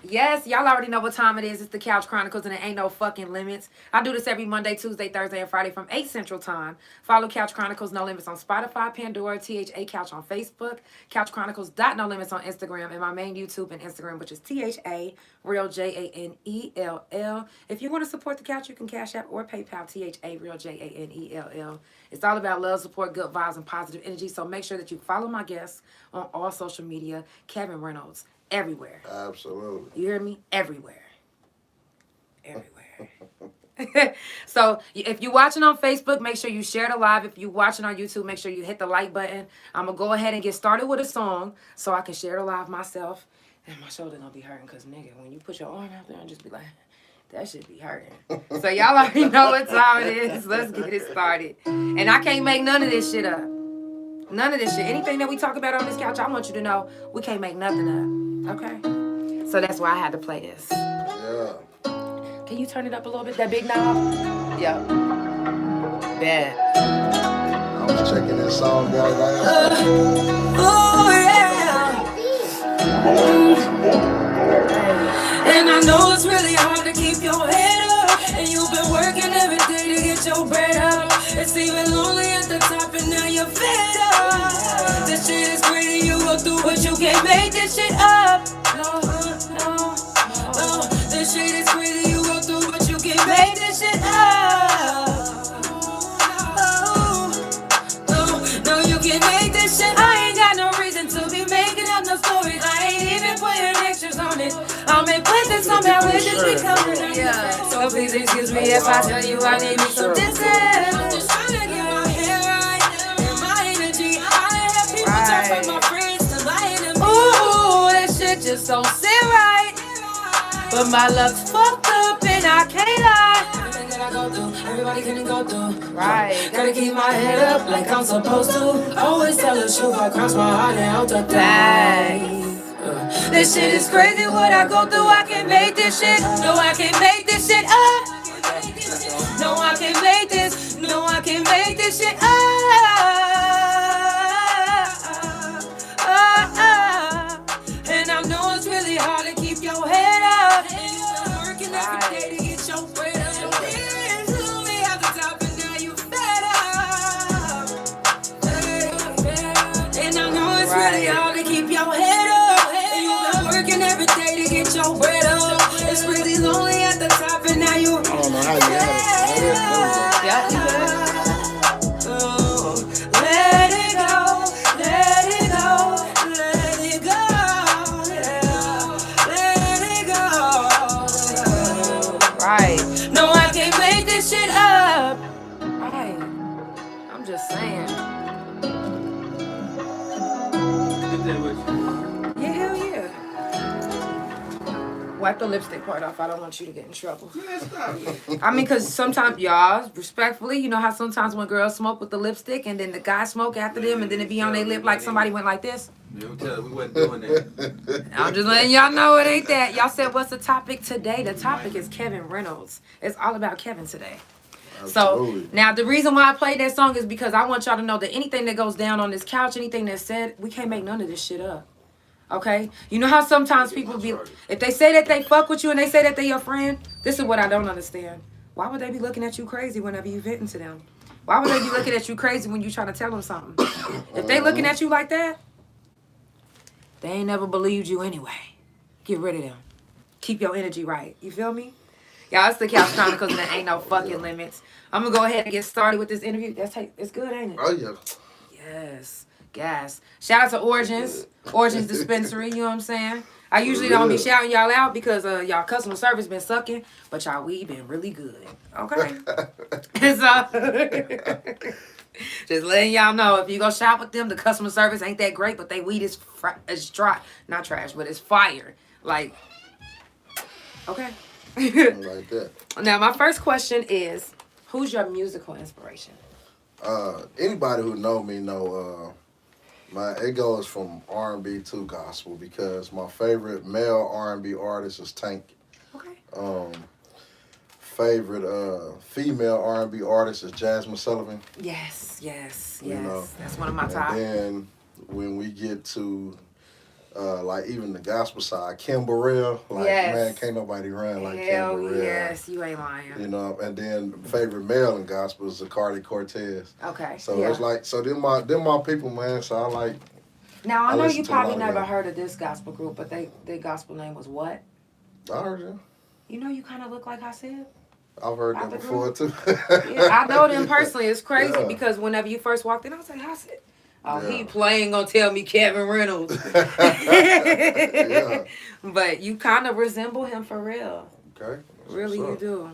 Yes, y'all already know what time it is. It's the Couch Chronicles, and it ain't no fucking limits. I do this every Monday, Tuesday, Thursday, and Friday from 8 Central Time. Follow Couch Chronicles No Limits on Spotify, Pandora, THA Couch on Facebook, Couch Chronicles No Limits on Instagram, and my main YouTube and Instagram, which is THA Real JANELL. If you want to support the Couch, you can Cash App or PayPal THA Real JANELL. It's all about love, support, good vibes, and positive energy. So make sure that you follow my guests on all social media, Kevin Reynolds. Everywhere. Absolutely. You hear me? Everywhere. So if you're watching on Facebook, make sure you share the live. If you're watching on YouTube, make sure you hit the like button. I'm going to go ahead and get started with a song so I can share the live myself. And my shoulder don't be hurting because, nigga, when you put your arm out there and just be like, that should be hurting. So y'all already know what time it is. Let's get it started. And I can't make none of this shit up. None of this shit. Anything that we talk about on this couch, I want you to know we can't make nothing up. Okay? So that's why I had to play this. Yeah. Can you turn it up a little bit? That big knob? Yep. Bad. I was checking this song out Oh, yeah. And I know it's really hard to keep your head up. And you've been working every day to get your bread up. It's even lonely at the top and now you're fed up. This shit is crazy, you go through but you can't make this shit up. No. This shit is crazy, you go through but you can't make this shit up. No, you can't make this shit. I ain't got no reason to be making up no stories. I ain't even putting extras on it. I'll make places somehow with this becoming. Yeah. So please excuse me if I tell you I need me some distance. I'm just trying to get my hair right and my energy. I have people turn from my friends to my enemies. Ooh, that shit just don't sit right. But my luck's fucked up and I can't lie. Everything that I go through, everybody can go through. Right. Gotta keep my head up like I'm supposed to. Always tell the truth, I cross my heart and out the path. This shit is crazy what I go through. I can't make this shit. No, I can't make this shit up. No, I can't make this. No, I can't make this shit up. And I know it's really hard to keep your head up. And you've been working every day to get your bread up. It's lonely at the top and now you fed up. And I know it's really hard to keep your head up. And you've been working every day to get your bread up. It's really lonely at the top and now you. I don't know how you had it. Yeah. Let it go, let it go, let it go, let it go. Right. No, I can't make this shit up. Right. I'm just saying. Yeah, hell yeah. Wipe the lipstick part off. I don't want you to get in trouble. I mean, because sometimes, y'all, respectfully, you know how sometimes when girls smoke with the lipstick and then the guy smoke after them and then it be on their lip like somebody went like this? We wasn't doing that. I'm just letting y'all know it ain't that. Y'all said, what's the topic today? The topic is Kevin Reynolds. It's all about Kevin today. Absolutely. So, now the reason why I played that song is because I want y'all to know that anything that goes down on this couch, anything that's said, we can't make none of this shit up. Okay? You know how sometimes people be, if they say that they fuck with you and they say that they your friend, this is what I don't understand. Why would they be looking at you crazy whenever you venting to them? Why would they be looking at you crazy when you trying to tell them something? If they looking at you like that, they ain't never believed you anyway. Get rid of them. Keep your energy right. You feel me? Y'all, it's the Couch Chronicles and there ain't no fucking limits. I'm gonna go ahead and get started with this interview. It's good, ain't it? Oh, yeah. Yes. Gas. Shout out to Origins Dispensary, you know what I'm saying? I usually don't be shouting y'all out because y'all customer service been sucking, but y'all weed been really good. Okay? So, just letting y'all know, if you go shop with them, the customer service ain't that great, but they weed is dry. Not trash, but it's fire. Like, okay. Like that. Now, my first question is, who's your musical inspiration? Anybody who know me know it goes from R&B to gospel because my favorite male R&B artist is Tank. Okay. Favorite female R&B artist is Jasmine Sullivan. Yes. You know, That's one of my top. And then when we get to Like even the gospel side, Kim Burrell, like man, can't nobody run like Kim Burrell. Yes, you ain't lying. You know, and then favorite male in gospel is Zacardi Cortez. Okay. So it's like them my people, man. So I like. Now I know you listen to a lot probably of never them. heard of this gospel group, but their gospel name was what? I heard you. You know, you kind of look like Hasib. I've heard that before too. Yeah, I know them personally. It's crazy Yeah. because whenever you first walked in, I was like, Hasib. Oh, Yeah. he playing gonna tell me Kevin Reynolds. Yeah. But you kind of resemble him for real. Okay. Really, you What's do.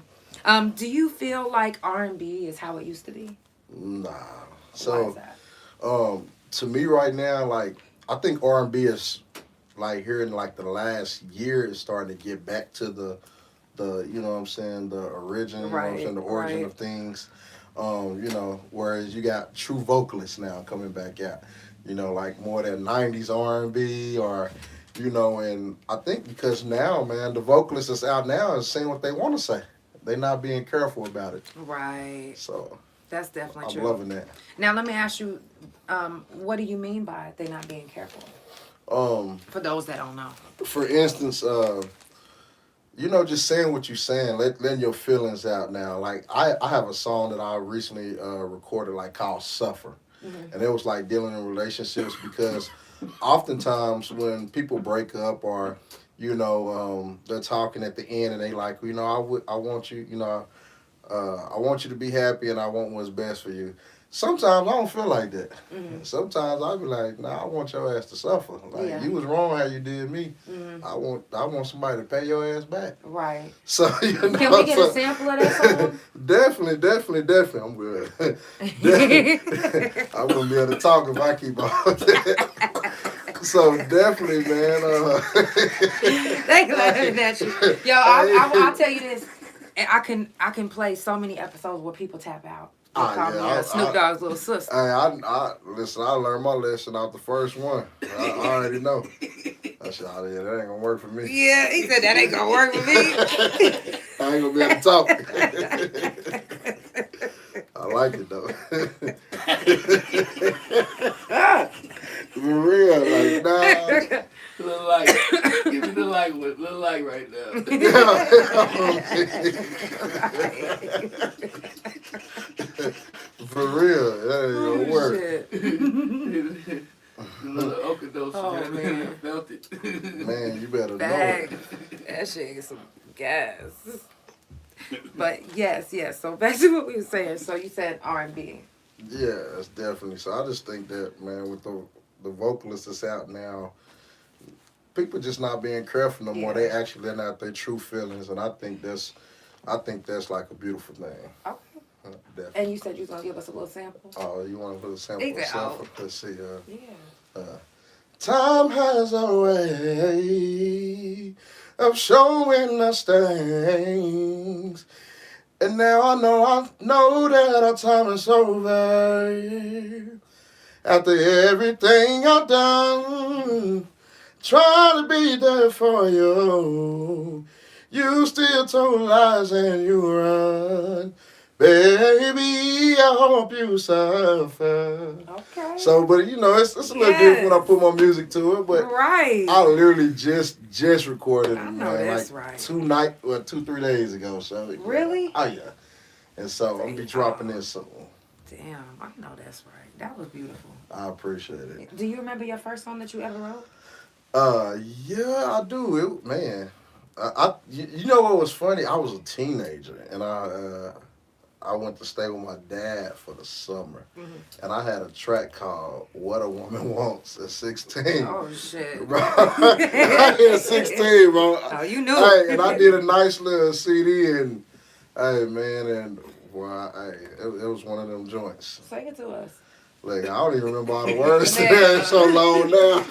Do you feel like R&B is how it used to be? Nah. Why is So, that? to me right now, like I think R&B is like here in like the last year is starting to get back to the you know what I'm saying, the origin, you know what I'm saying, the origin of things. You know, whereas you got true vocalists now coming back out. You know, like more than 90s R&B or, you know, and I think because now, man, the vocalists that's out now is saying what they want to say. They're not being careful about it. Right. So That's definitely I'm true. loving that. Now, let me ask you, what do you mean by they not being careful? For those that don't know. For instance, you know, just saying what you're saying, letting your feelings out now. Like, I have a song that I recently recorded, like, called Suffer. Mm-hmm. And it was, like, dealing in relationships because oftentimes when people break up or, you know, they're talking at the end and they like, you know, I want you, you know, I want you to be happy and I want what's best for you. Sometimes I don't feel like that. Mm-hmm. Sometimes I be like, nah, I want your ass to suffer. Like, Yeah. you was wrong how you did me. Mm-hmm. I want somebody to pay your ass back. Right. So you know, Can we get a sample of that song? Definitely. I'm good. Definitely. I wouldn't be able to talk if I keep on that. So definitely, man. They laughing at you. Yo, I'll tell you this. And I can play so many episodes where people tap out. They call me Snoop Dogg's little sister. I listen. I learned my lesson out the first one. I already know. I said, oh, yeah, that ain't gonna work for me. Yeah, he said that ain't gonna work for me. I ain't gonna be able to talk. I like it though. For real, like nah. Little light. Give me the light with little light right now. For real, that ain't gonna work. The little overdose. Oh, man. I felt it. Man, you better know Bag. it. That shit is some gas. But yes. So back to what we were saying. So you said R&B. Yeah, that's definitely. So I just think that, man, with the vocalists that's out now, people just not being careful no more. They actually letting out their true feelings, and I think that's like a beautiful thing. Okay. Definitely. And you said you was gonna give us a little sample. Oh, you want a little sample? Let's see. Yeah. Time has a way of showing us things, and now I know that our time is over. After everything I've done, trying to be there for you, you still told lies and you run. Baby, I hope you suffer. Okay. So, but you know, it's a little different when I put my music to it. But right. I literally just recorded it, I know man, that's like right. 2-3 days ago. So Really? Oh yeah. And so I'm gonna be dropping this soon. Damn, I know that's right. That was beautiful. I appreciate it. Do you remember your first song that you ever wrote? Yeah, I do. You know what was funny? I was a teenager, and I went to stay with my dad for the summer, and I had a track called "What a Woman Wants" at 16. Oh shit! Bro, I hit 16, bro. Oh, you knew. Hey, and I did a nice little CD, and hey, man, and boy, it was one of them joints. Sing it to us. Like I don't even remember all the words to that. It's so long now.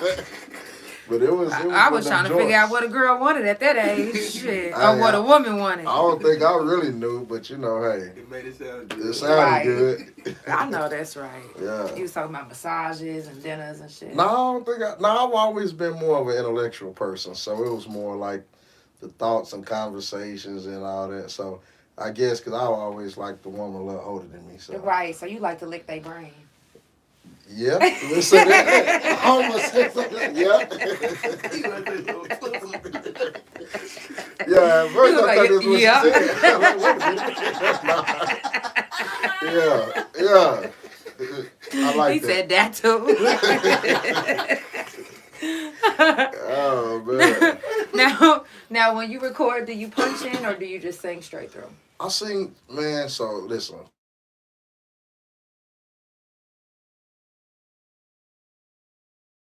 But it was I was trying to figure out what a girl wanted at that age. Shit. Or what a woman wanted. I don't think I really knew, but you know, hey. It made it sound good. It sounded good. I know that's right. Yeah. You was talking about massages and dinners and shit. No, I don't think I've always been more of an intellectual person, so it was more like the thoughts and conversations and all that. So I guess because I always liked the woman a little older than me. So. Right, so you like to lick their brain. Yeah, listen, I almost said something. Yeah. Yeah, at first I thought that's what yeah. she said. I'm like, wait a minute. Yeah. I like He that. said that too. Oh man. Now, when you record, do you punch in or do you just sing straight through? I sing, man. So listen.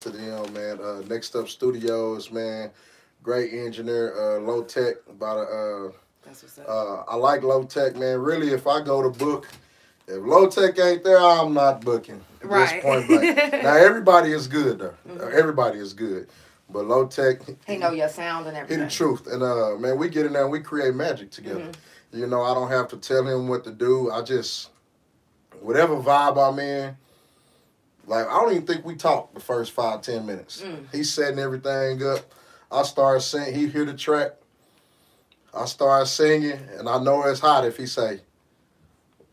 To them, man. Next Up Studios, man. Great engineer, Low Tech. That's what's up. I like Low Tech, man. Really, if I go to book, if Low Tech ain't there, I'm not booking. Right. Just point blank. Now everybody is good though. Everybody is good, but Low Tech. He know your sound and everything. He the truth, and man, we get in there and we create magic together. You know, I don't have to tell him what to do. I just whatever vibe I'm in. Like, I don't even think we talked the first 5-10 minutes. He's setting everything up. I start singing. He hear the track. I start singing, and I know it's hot if he say,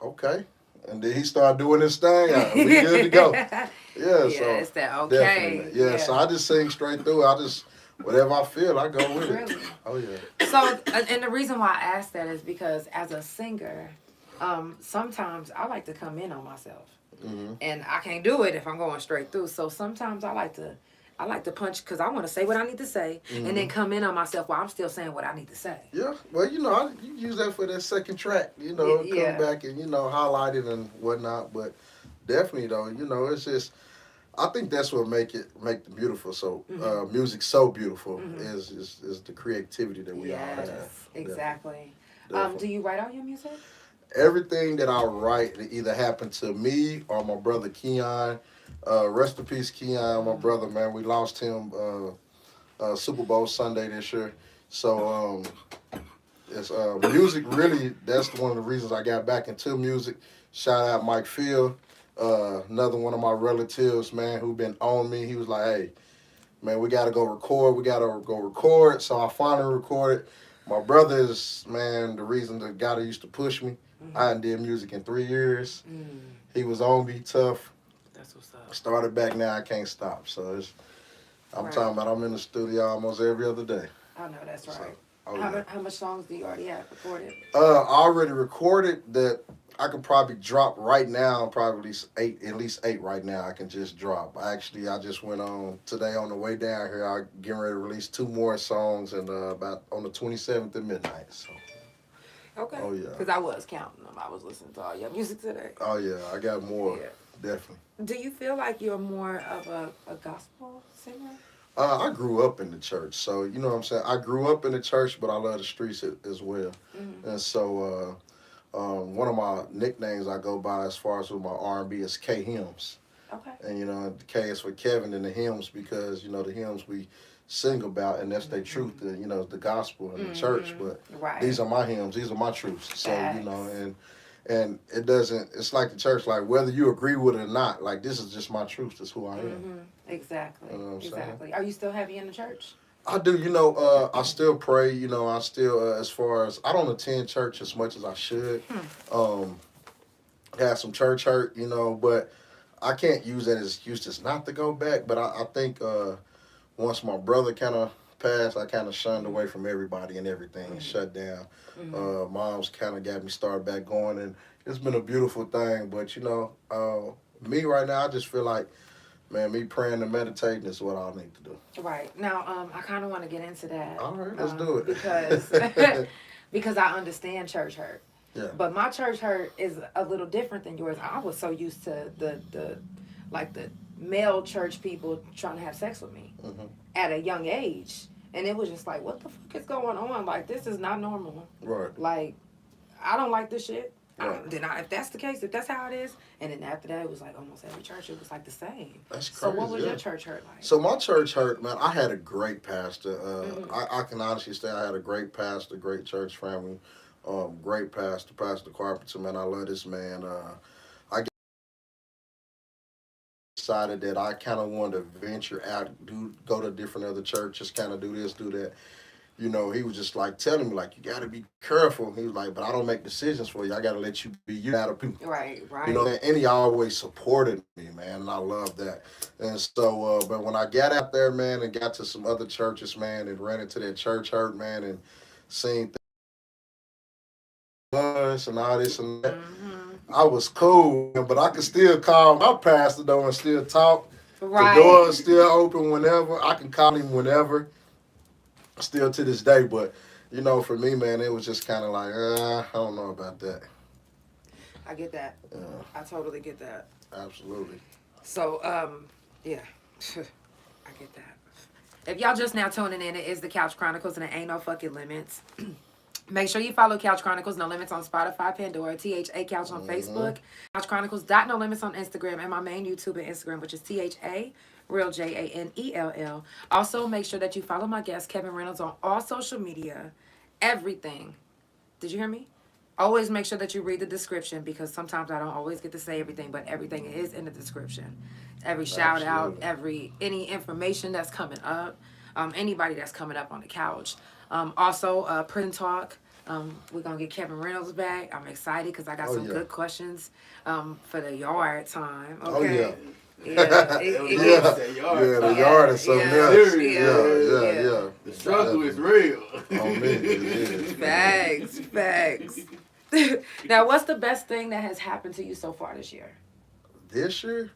okay. And then he start doing his thing. We good to go. Yeah, so it's that okay. Definitely. Yeah, so I just sing straight through. I just, whatever I feel, I go with it. Oh, yeah. So, and the reason why I ask that is because as a singer, sometimes I like to come in on myself. And I can't do it if I'm going straight through. So sometimes I like to punch because I want to say what I need to say and then come in on myself while I'm still saying what I need to say. Yeah, well, you know, you use that for that second track, you know, come back and, you know, highlight it and whatnot. But definitely, though, you know, it's just, I think that's what make the beautiful. So music so beautiful is the creativity that we all have. Exactly. Definitely. Do you write all your music? Everything that I write, it either happened to me or my brother Keon. Rest in peace, Keon, my brother, man. We lost him Super Bowl Sunday this year. So it's music really, that's one of the reasons I got back into music. Shout out Mike Field, another one of my relatives, man, who been on me. He was like, hey, man, we got to go record. So I finally recorded. My brother is, man, the reason the guy that used to push me. I hadn't did music in 3 years. He was on me tough. That's what's up. Started back now, I can't stop. So I'm talking about I'm in the studio almost every other day. I know, that's right. So, how much songs do you already have recorded? I already recorded that I could probably drop right now, probably at least eight right now I can just drop. I just went on today on the way down here. I'm getting ready to release 2 more songs and about on the 27th at midnight. So. Okay. Oh, yeah. Because I was counting them. I was listening to all your music today. Oh, yeah. I got more. Yeah. Definitely. Do you feel like you're more of a gospel singer? I grew up in the church. So, you know what I'm saying? I grew up in the church, but I love the streets as well. And so one of my nicknames I go by as far as with my R&B is K Hymns. Okay. And, you know, the K is for Kevin and the hymns because, you know, the hymns we sing about, and that's their truth, and, you know, the gospel and the church. But these are my hymns, these are my truths. So, you know, and it doesn't, it's like the church, like whether you agree with it or not, like this is just my truth, this is who I am. Exactly. You know what I'm saying? Are you still heavy in the church? I do, you know, I still pray, you know, I still, as far as, I don't attend church as much as I should. Have some church hurt, you know, but I can't use that as excuse just not to go back. But I think once my brother kind of passed, I kind of shunned away from everybody and everything and shut down. Mom's kind of got me started back going, and it's been a beautiful thing. But, you know, me right now, I just feel like, man, me praying and meditating is what I need to do. Right. Now, I kind of want to get into that. All right, let's do it. Because I understand church hurt. Yeah. But my church hurt is a little different than yours. I was so used to the male church people trying to have sex with me at a young age. And it was just like, what the fuck is going on? Like, this is not normal. Right. Like, I don't like this shit. Right. If that's the case, if that's how it is, and then after that, it was like almost every church, it was like the same. That's crazy. So what was your church hurt like? So my church hurt, man, I had a great pastor. I can honestly say I had a great pastor, great church family, great pastor, Pastor Carpenter, man. I love this man. I decided that I kind of wanted to venture out, go to different other churches, kind of do this, do that. you know, he was just like telling me like, you got to be careful. He was like, but I don't make decisions for you. I got to let you be you out of people. Right. You know, and he always supported me, man, and I love that. And so, but when I got out there, man, and got to some other churches, man, and ran into that church hurt, man, and seen things and all this and that, I was cool, but I could still call my pastor though and still talk. Right. The door is still open whenever. I can call him whenever, still to this day. But, you know, for me, man, it was just kind of like, I don't know about that. I get that. Yeah. I totally get that. Absolutely. So, yeah, I get that. If y'all just now tuning in, it is the Couch Chronicles, and it ain't no fucking limits. Make sure you follow Couch Chronicles No Limits on Spotify, Pandora, THA Couch on Facebook, Couch Chronicles No Limits on Instagram, and my main YouTube and Instagram, which is THA Real JANELL. Also, make sure that you follow my guest Kevin Reynolds on all social media, everything. Did you hear me? Always make sure that you read the description, because sometimes I don't always get to say everything, but everything is in the description. Every shout out, any information that's coming up, anybody that's coming up on the couch. Also, Prison Talk. We're going to get Kevin Reynolds back. I'm excited because I got some good questions for the yard time. Okay. Oh, yeah. The yard is something else. Yeah. The struggle is real. Oh, man, it is. Facts. Now, what's the best thing that has happened to you so far this year? This year?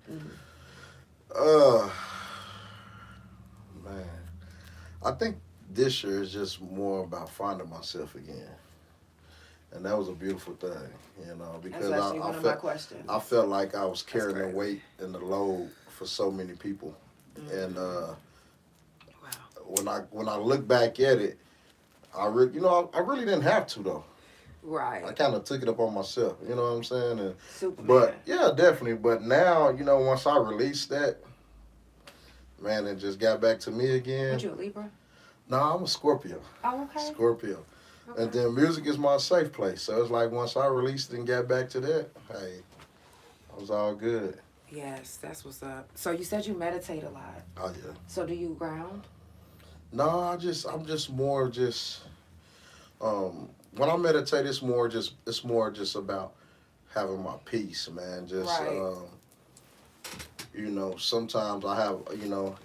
Man. I think this year is just more about finding myself again. And that was a beautiful thing, you know, because I felt like I was carrying the weight and the load for so many people. And when I look back at it, I really didn't have to though. Right. I kind of took it up on myself, you know what I'm saying? And, Superman. but yeah, definitely. But now, you know, once I released that, man, it just got back to me again. Aren't you a Libra? No, I'm a Scorpio. Oh, okay. Scorpio. Okay. And then music is my safe place. So it's like once I released it and got back to that, hey, it was all good. Yes, that's what's up. So you said you meditate a lot. Oh yeah. So do you ground? No, I'm just more when I meditate, it's more just about having my peace, man. Just you know, sometimes I have, you know,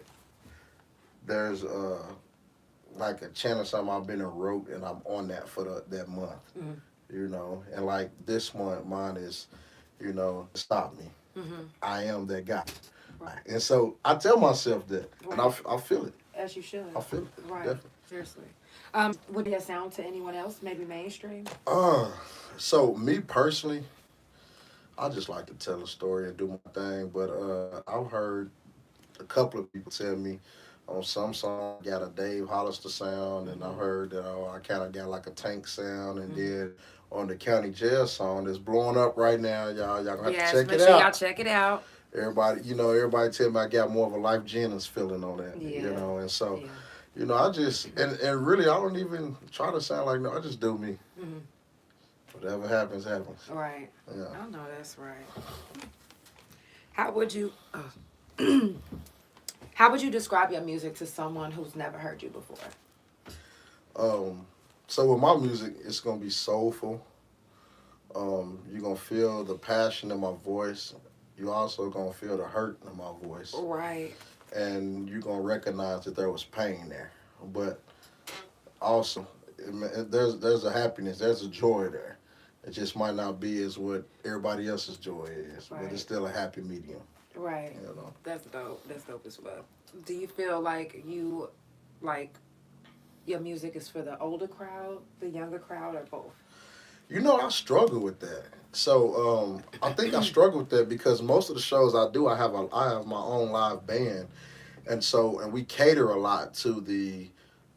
there's like a channel something I've been and wrote, and I'm on that for that month. You know, and like this month, mine is, you know, stop me. I am that guy. Right. And so I tell myself that, and I feel it. As you should. I feel it. Right. Definitely. Seriously. Would that sound to anyone else? Maybe mainstream? So me personally, I just like to tell a story and do my thing. But I've heard a couple of people tell me on some song got a Dave Hollister sound, and I heard that I kind of got like a Tank sound, and then on the County Jail song that's blowing up right now, y'all gonna have to check it out. Yes, make sure y'all check it out. Everybody tell me I got more of a Life Jennings feeling on that, you know, and so, you know, I just, and really, I don't even try to sound like, no, I just do me. Whatever happens, happens. Right. Yeah. I know that's right. How would you describe your music to someone who's never heard you before? So with my music, it's gonna be soulful. You're gonna feel the passion in my voice. You also gonna feel the hurt in my voice. Right. And you're gonna recognize that there was pain there. But also, there's a happiness, there's a joy there. It just might not be as what everybody else's joy is, but it's still a happy medium. Right. You know? That's dope. That's dope as well. Do you feel like your music is for the older crowd, the younger crowd, or both? You know, I struggle with that. So I think I struggle with that because most of the shows I do, I have my own live band, and we cater a lot to the,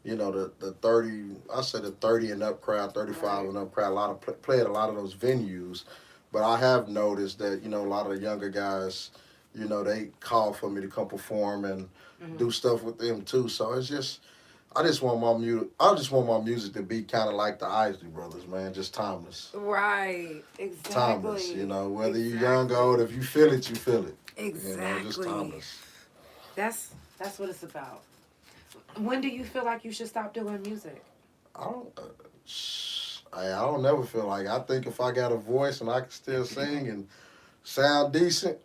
you know, the 30, I say the 30 and up crowd, 35 and up crowd. Play at a lot of those venues, but I have noticed that, you know, a lot of the younger guys, you know, they call for me to come perform and do stuff with them too. So it's just, I just want my music to be kind of like the Isley Brothers, man, just timeless. Right, exactly. Timeless, you know, whether you're young or old, if you feel it, you feel it. Exactly. You know, just timeless. That's what it's about. When do you feel like you should stop doing music? I don't never feel like. I think if I got a voice and I can still sing and sound decent,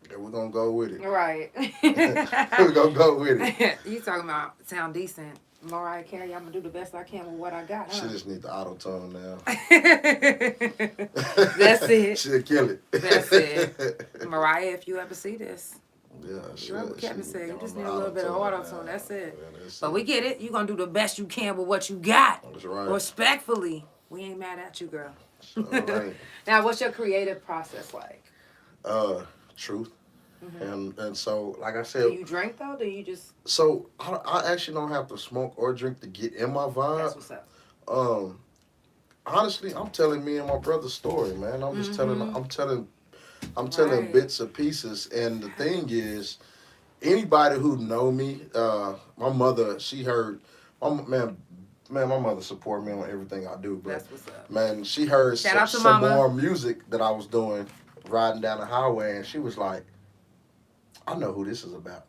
then we're gonna go with it. Right. We're gonna go with it. You talking about sound decent? Mariah Carey, I'm gonna do the best I can with what I got. She just need the auto tone now. That's it. She'll kill it. That's it. Mariah, if you ever see this, Yeah, you remember what Kevin said, you just need a auto little bit of tone auto now. tone. That's it. Yeah, that's But it. we get it. You're gonna do the best you can with what you got. That's right. Respectfully. We ain't mad at you, girl. All right. Now, what's your creative process like? Truth. Mm-hmm. And so, like I said, Do you drink though? Do you just? so I actually don't have to smoke or drink to get in my vibe. That's what's up. Honestly, I'm telling me and my brother's story, man. I'm just telling Right. bits and pieces. And the thing is, anybody who know me, my mother, she heard, my mother support me on everything I do. But That's what's up. man, she heard Shout out to some Mama. more music that I was doing riding down the highway, and she was like, I know who this is about.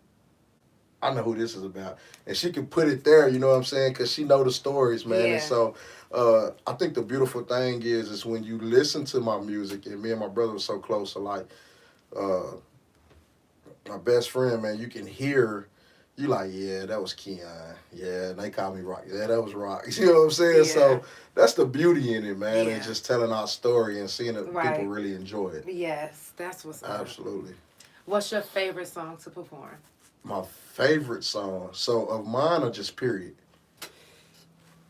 I know who this is about. And she can put it there, you know what I'm saying? Because she know the stories, man. Yeah. And so I think the beautiful thing is when you listen to my music, and me and my brother were so close, so like my best friend, man, you can hear, you like, yeah, that was Keon. Yeah, and they call me Rock. Yeah, that was Rock. You know what I'm saying? Yeah. So that's the beauty in it, man. Yeah. And just telling our story and seeing that Right. people really enjoy it. Yes, that's what's up. Absolutely. What's your favorite song to perform? My favorite song. So of mine are just period.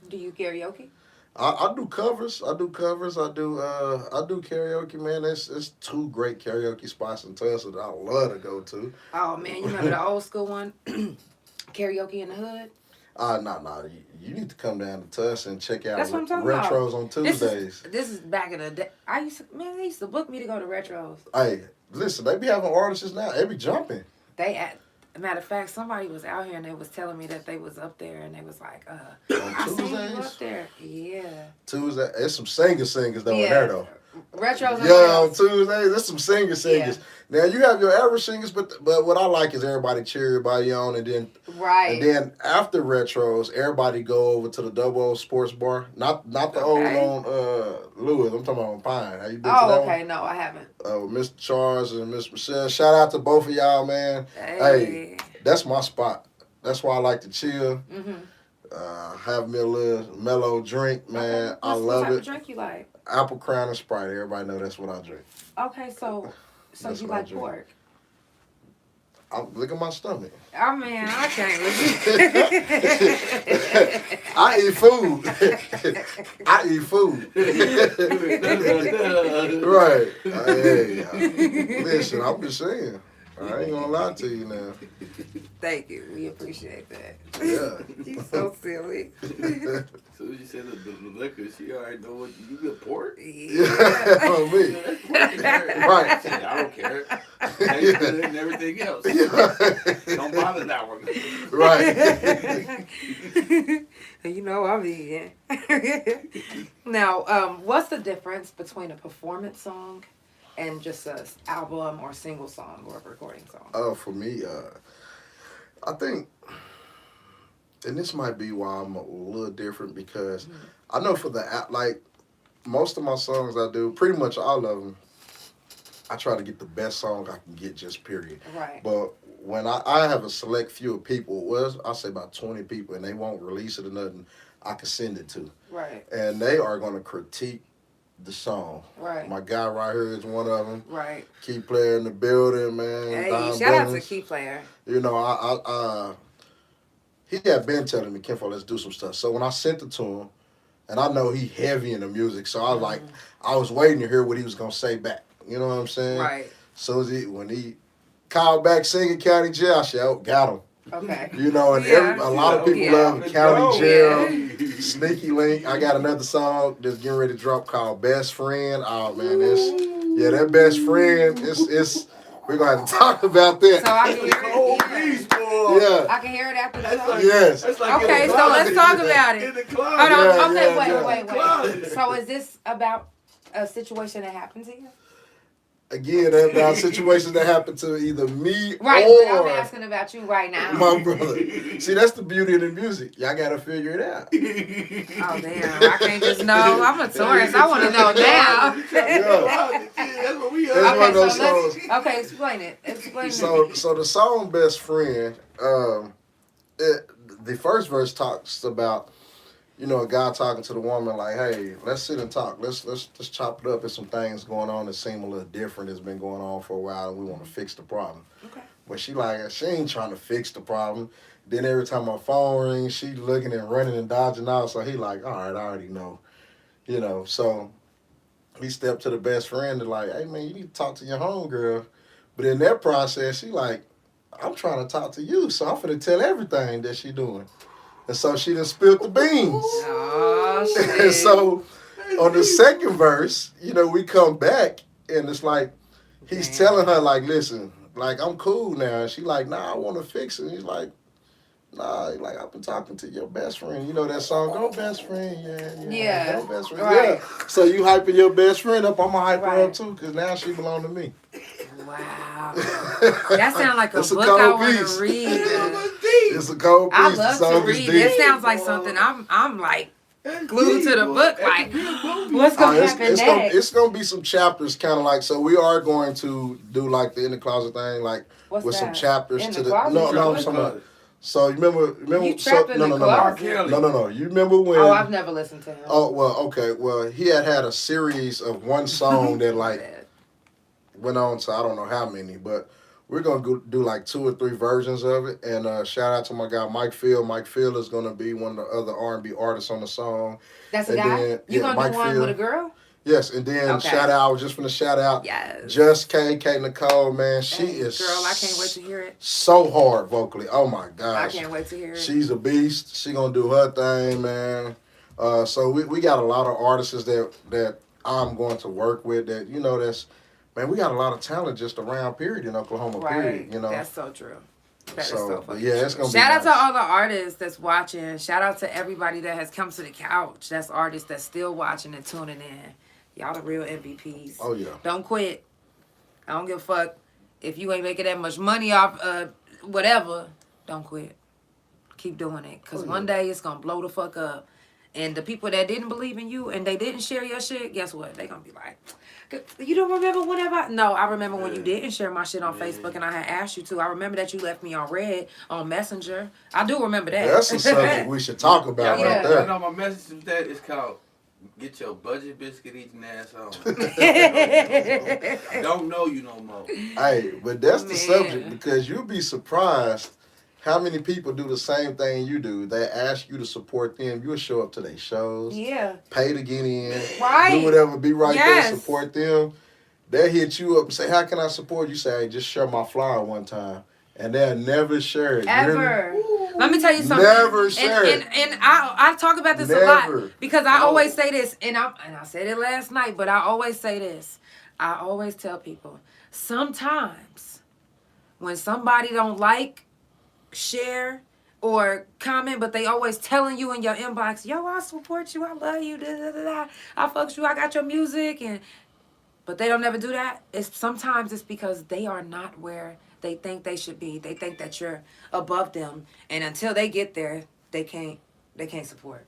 Do you karaoke? I do covers. I do karaoke, man. It's two great karaoke spots in Tulsa that I love to go to. Oh man, you remember the old school one? Karaoke in the Hood? Nah. You need to come down to Tulsa and check out That's what I'm talking about. Retros on Tuesdays. This is back in the day. They used to book me to go to Retros. Hey, listen, they be having artists now. They be jumping. Matter of fact, somebody was out here and they was telling me that they was up there and they was like, On I seen you Tuesdays? up there. Yeah. Tuesday, there's some singers though in there though. Retros and Yeah, on Retros. Tuesdays, there's some singers. Yeah. Now you have your average singers, but what I like is everybody cheer everybody on, and then Right. after Retros, everybody go over to the Double O Sports Bar. Not the old Okay. on Lewis. I'm talking about on Pine. Have you been to Oh, that okay. No, I haven't. one? Mr. Charles and Miss Michelle. Shout out to both of y'all, man. Hey, that's my spot. That's why I like to chill. Mm-hmm. Have me a little mellow drink, man. I What love type it. of drink you like? Apple Crown and Sprite. Everybody know that's what I drink. Okay, so That's you what I like drink. pork? Look at my stomach. Oh man, I can't listen. I eat food. I eat food. Right. Hey, listen, I'm just saying. I ain't gonna lie to you now. Thank you. We appreciate that. Yeah. You're so silly. So you said the liquor, she already know what you get pork. Yeah. On me. Right. I don't care. Tastes good and everything else. Don't bother that one. Right. You know I'm eating. Now, what's the difference between a performance song and just an album or single song or a recording song? For me, I think, and this might be why I'm a little different, because I know for like most of my songs I do, pretty much all of them, I try to get the best song I can get, just period. Right. But when I have a select few of people, well, I'll say about 20 people, and they won't release it or nothing, I can send it to. Right. And they are going to critique the song. Right. My guy right here is one of them. Right. Key player in the building, man. Hey, Don shout out to Billings. Key Player. You know, he had been telling me, Kenfo, let's do some stuff. So when I sent it to him, and I know he heavy in the music, so I was like, I was waiting to hear what he was going to say back. You know what I'm saying? Right. So when he called back singing County Jail, I said, oh, got him. Okay. You know, and Yeah. a lot of people Yeah. love County Jail, Yeah. Sneaky Link. I got another song that's getting ready to drop called Best Friend. Oh, man, that Best Friend, it's we're going to have to talk about that. So I can hear Cold it. breeze, boy. Yeah. I can hear it after the That's song. like, Yes. that's like Okay, in the so let's closet. talk about it. In the Hold closet. on. Yeah, Okay, yeah, wait. yeah. So is this about a situation that happened to you? again, there are situations that happen to either me Right, or but I'm asking about you right now. my brother. See, that's the beauty of the music. Y'all gotta figure it out. Oh damn! I can't just know. I'm a tourist. I want to know now. That's what we That's one of those so songs. okay, explain it. Explain it. So the song "Best Friend," the first verse talks about, you know, a guy talking to the woman like, "Hey, let's sit and talk. Let's chop it up. There's some things going on that seem a little different. It's been going on for a while, and we want to fix the problem." Okay. But she ain't trying to fix the problem. Then every time my phone rings, she looking and running and dodging out. So he like, all right, I already know, you know. So he stepped to the best friend and like, hey man, you need to talk to your homegirl. But in that process, she like, I'm trying to talk to you, so I'm finna tell everything that she doing. And so she done spilled the beans. Oh shit. And so on the second verse, you know, we come back and it's like, he's telling her like, listen, like I'm cool now. And she like, nah, I want to fix it. And he's like, nah, like I've been talking to your best friend. You know that song, Go Best Friend, Yeah. Go Best Friend. Right. Yeah. So you hyping your best friend up, I'ma hype her Right. up too, because now she belong to me. Wow. That sounds like a It's a book cold I want piece. to read. It's a cold piece. I The love to song is read. deep. It sounds like something I'm like glued to the book. Like, what's gonna happen next? It's gonna be some chapters, kind of like. So we are going to do like the in the closet thing, like What's with that? some chapters In to the the. closet? No, I'm talking about. So you remember? You So, trapped in the closet? no. You remember when? Oh, I've never listened to him. Oh well, okay. Well, he had a series of one song that like went on to I don't know how many, but we're gonna do like 2 or 3 versions of it. And shout out to my guy Mike Field. Mike Field is gonna be one of the other R&B artists on the song. That's a And guy? then, You yeah, gonna Mike do one Field. with a girl? Yes, and then Okay. shout out. I was just gonna shout out. Yes. Just K Nicole, man. She is Girl, I can't wait to hear it. so hard vocally. Oh my gosh. I can't wait to hear it. She's a beast. She gonna do her thing, man. So we got a lot of artists that I'm going to work with. That you know, man. We got a lot of talent just around. Period in Oklahoma. Right. Period. You know. That's so true. That is So, so but fucking yeah, true. it's gonna be Shout out to nice. all the artists that's watching. Shout out to everybody that has come to the couch. That's artists that's still watching and tuning in. Y'all the real MVPs. Oh yeah. Don't quit. I don't give a fuck if you ain't making that much money off whatever. Don't quit. Keep doing it. Because one day it's going to blow the fuck up. And the people that didn't believe in you and they didn't share your shit, guess what? They going to be like, you don't remember whenever? No, I remember when you didn't share my shit on Facebook and I had asked you to. I remember that you left me on red on Messenger. I do remember that. That's a subject we should talk about Yeah. right there. You know my message to that is called "Get your budget biscuit eating ass on." Don't know you no more. Hey, but that's the Man. subject because you'll be surprised how many people do the same thing you do. They ask you to support them. You'll show up to their shows, Yeah. pay to get in, Right. do whatever, be right Yes. there, support them. They'll hit you up and say, how can I support you? Say, hey, just share my flyer one time. And they'll never share it. You hear me? Ever. Let me tell you something. Never share it. And I talk about this a Never. lot because I always say this, and I said it last night, but I always say this. I always tell people, sometimes when somebody don't like, share, or comment, but they always telling you in your inbox, yo, I support you, I love you, da da da da, I fuck with you, I got your music, but they don't never do that. Sometimes it's because they are not where they think they should be. They think that you're above them, and until they get there, they can't support.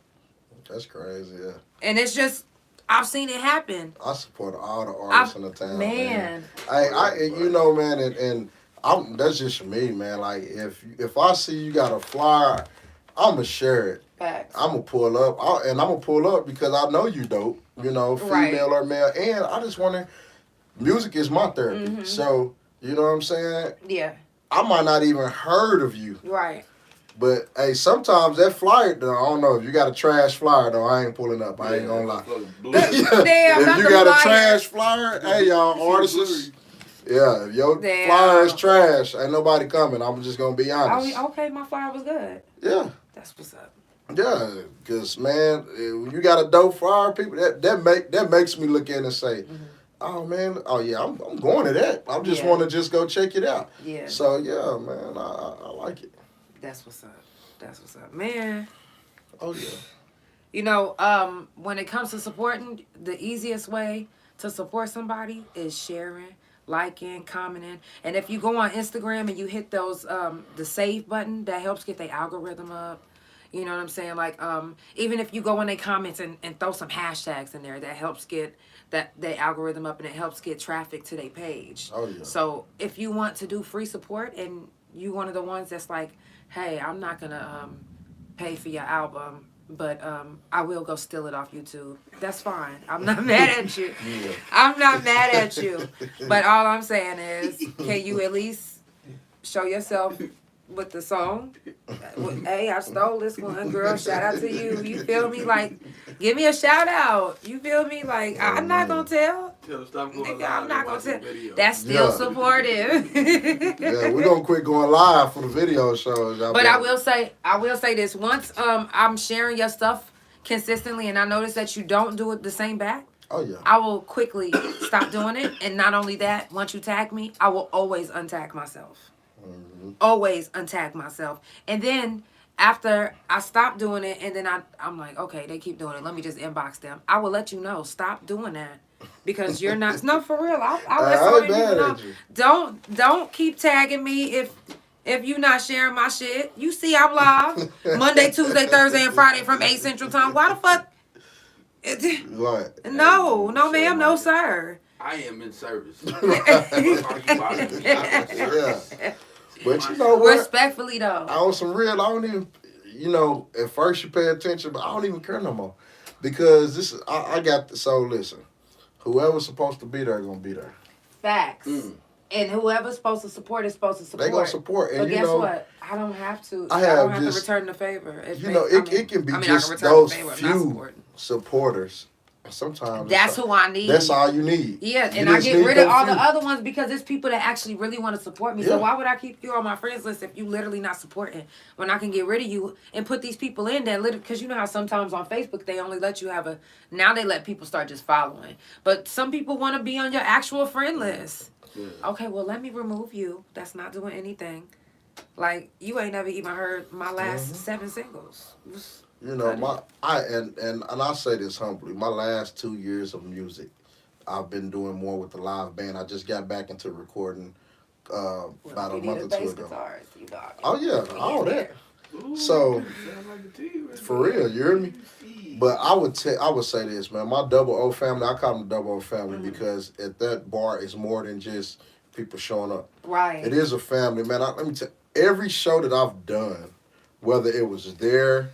That's crazy, yeah. And it's just, I've seen it happen. I support all the artists in the town, Man. I you know, man, and that's just me, man. Like, if I see you got a flyer, I'ma share it. Facts. I'ma pull up, and I'ma pull up because I know you dope, you know, female Right. or male, and I just want to. Music is my therapy, so you know what I'm saying. Yeah. I might not even heard of you, Right. but hey, sometimes that flyer, though, I don't know if you got a trash flyer though. I ain't pulling up. I ain't gonna lie. Damn, if not you the got a flyer. trash flyer, hey y'all artists. Yeah, if your Damn. flyer is trash, ain't nobody coming. I'm just gonna be honest. Okay, my flyer was good. Yeah, That's what's up. yeah, cause man, when you got a dope flyer, people that makes me look in and say, oh man, oh yeah, I'm going to that. I just Yeah. want to just go check it out. Yeah. So yeah, man, I like it. That's what's up. That's what's up. Man. Oh yeah. You know, when it comes to supporting, the easiest way to support somebody is sharing, liking, commenting. And if you go on Instagram and you hit those the save button, that helps get the algorithm up. You know what I'm saying? Like even if you go in their comments and throw some hashtags in there, that helps get the algorithm up, and it helps get traffic to their page. Oh yeah. So if you want to do free support and you one of the ones that's like, hey, I'm not gonna pay for your album, but I will go steal it off YouTube. That's fine. I'm not mad at you. Yeah. I'm not mad at you. But all I'm saying is, can you at least show yourself with the song? Hey, I stole this one, girl. Shout out to you. You feel me? Like, give me a shout out. You feel me? Like, I'm not gonna tell. Stop going Nigga, I'm not gonna tell. video. That's still Yeah. supportive. Yeah, we're gonna quit going live for the video shows. But I will say this. Once I'm sharing your stuff consistently and I notice that you don't do it the same back, Oh yeah. I will quickly stop doing it. And not only that, once you tag me, I will always untag myself. Always untag myself. And then after I stop doing it, and then I'm like, okay, they keep doing it. Let me just inbox them. I will let you know. Stop doing that. Because you're not. No, for real. I'll let so many people know. Don't keep tagging me if you're not sharing my shit. You see I'm live Monday, Tuesday, Thursday, and Friday from 8 Central Time. Why the fuck? Right. No, ma'am, no, sir. I am in service. Yeah. But you know what? Respectfully, though. On some real, I don't even, at first you pay attention, but I don't even care no more. Because this is, I got, so listen, whoever's supposed to be there is going to be there. Facts. And whoever's supposed to support is supposed to support. They going to support. And but guess what? I don't have to. I don't have just, to return the favor. It can be just those few supporters. Sometimes that's who I need. That's all you need. Yeah, and I get rid of all the other ones because it's people that actually really want to support me. Yeah. So why would I keep you on my friends list if you literally not supporting? When I can get rid of you and put these people in that literally, because you know how sometimes on Facebook they only let you have now they let people start just following. But some people want to be on your actual friend list. Yeah. Okay, well let me remove you. That's not doing anything. Like you ain't never even heard my last 7 singles. And I say this humbly, my last 2 years of music, I've been doing more with the live band. I just got back into recording about a month or two ago. Guitars, oh yeah, all that. Ooh, so for real, you hear me? But I would say this, man. My Double O family, I call them the Double O family because at that bar is more than just people showing up. Right. It is a family, man. Let me tell you, every show that I've done, whether it was there,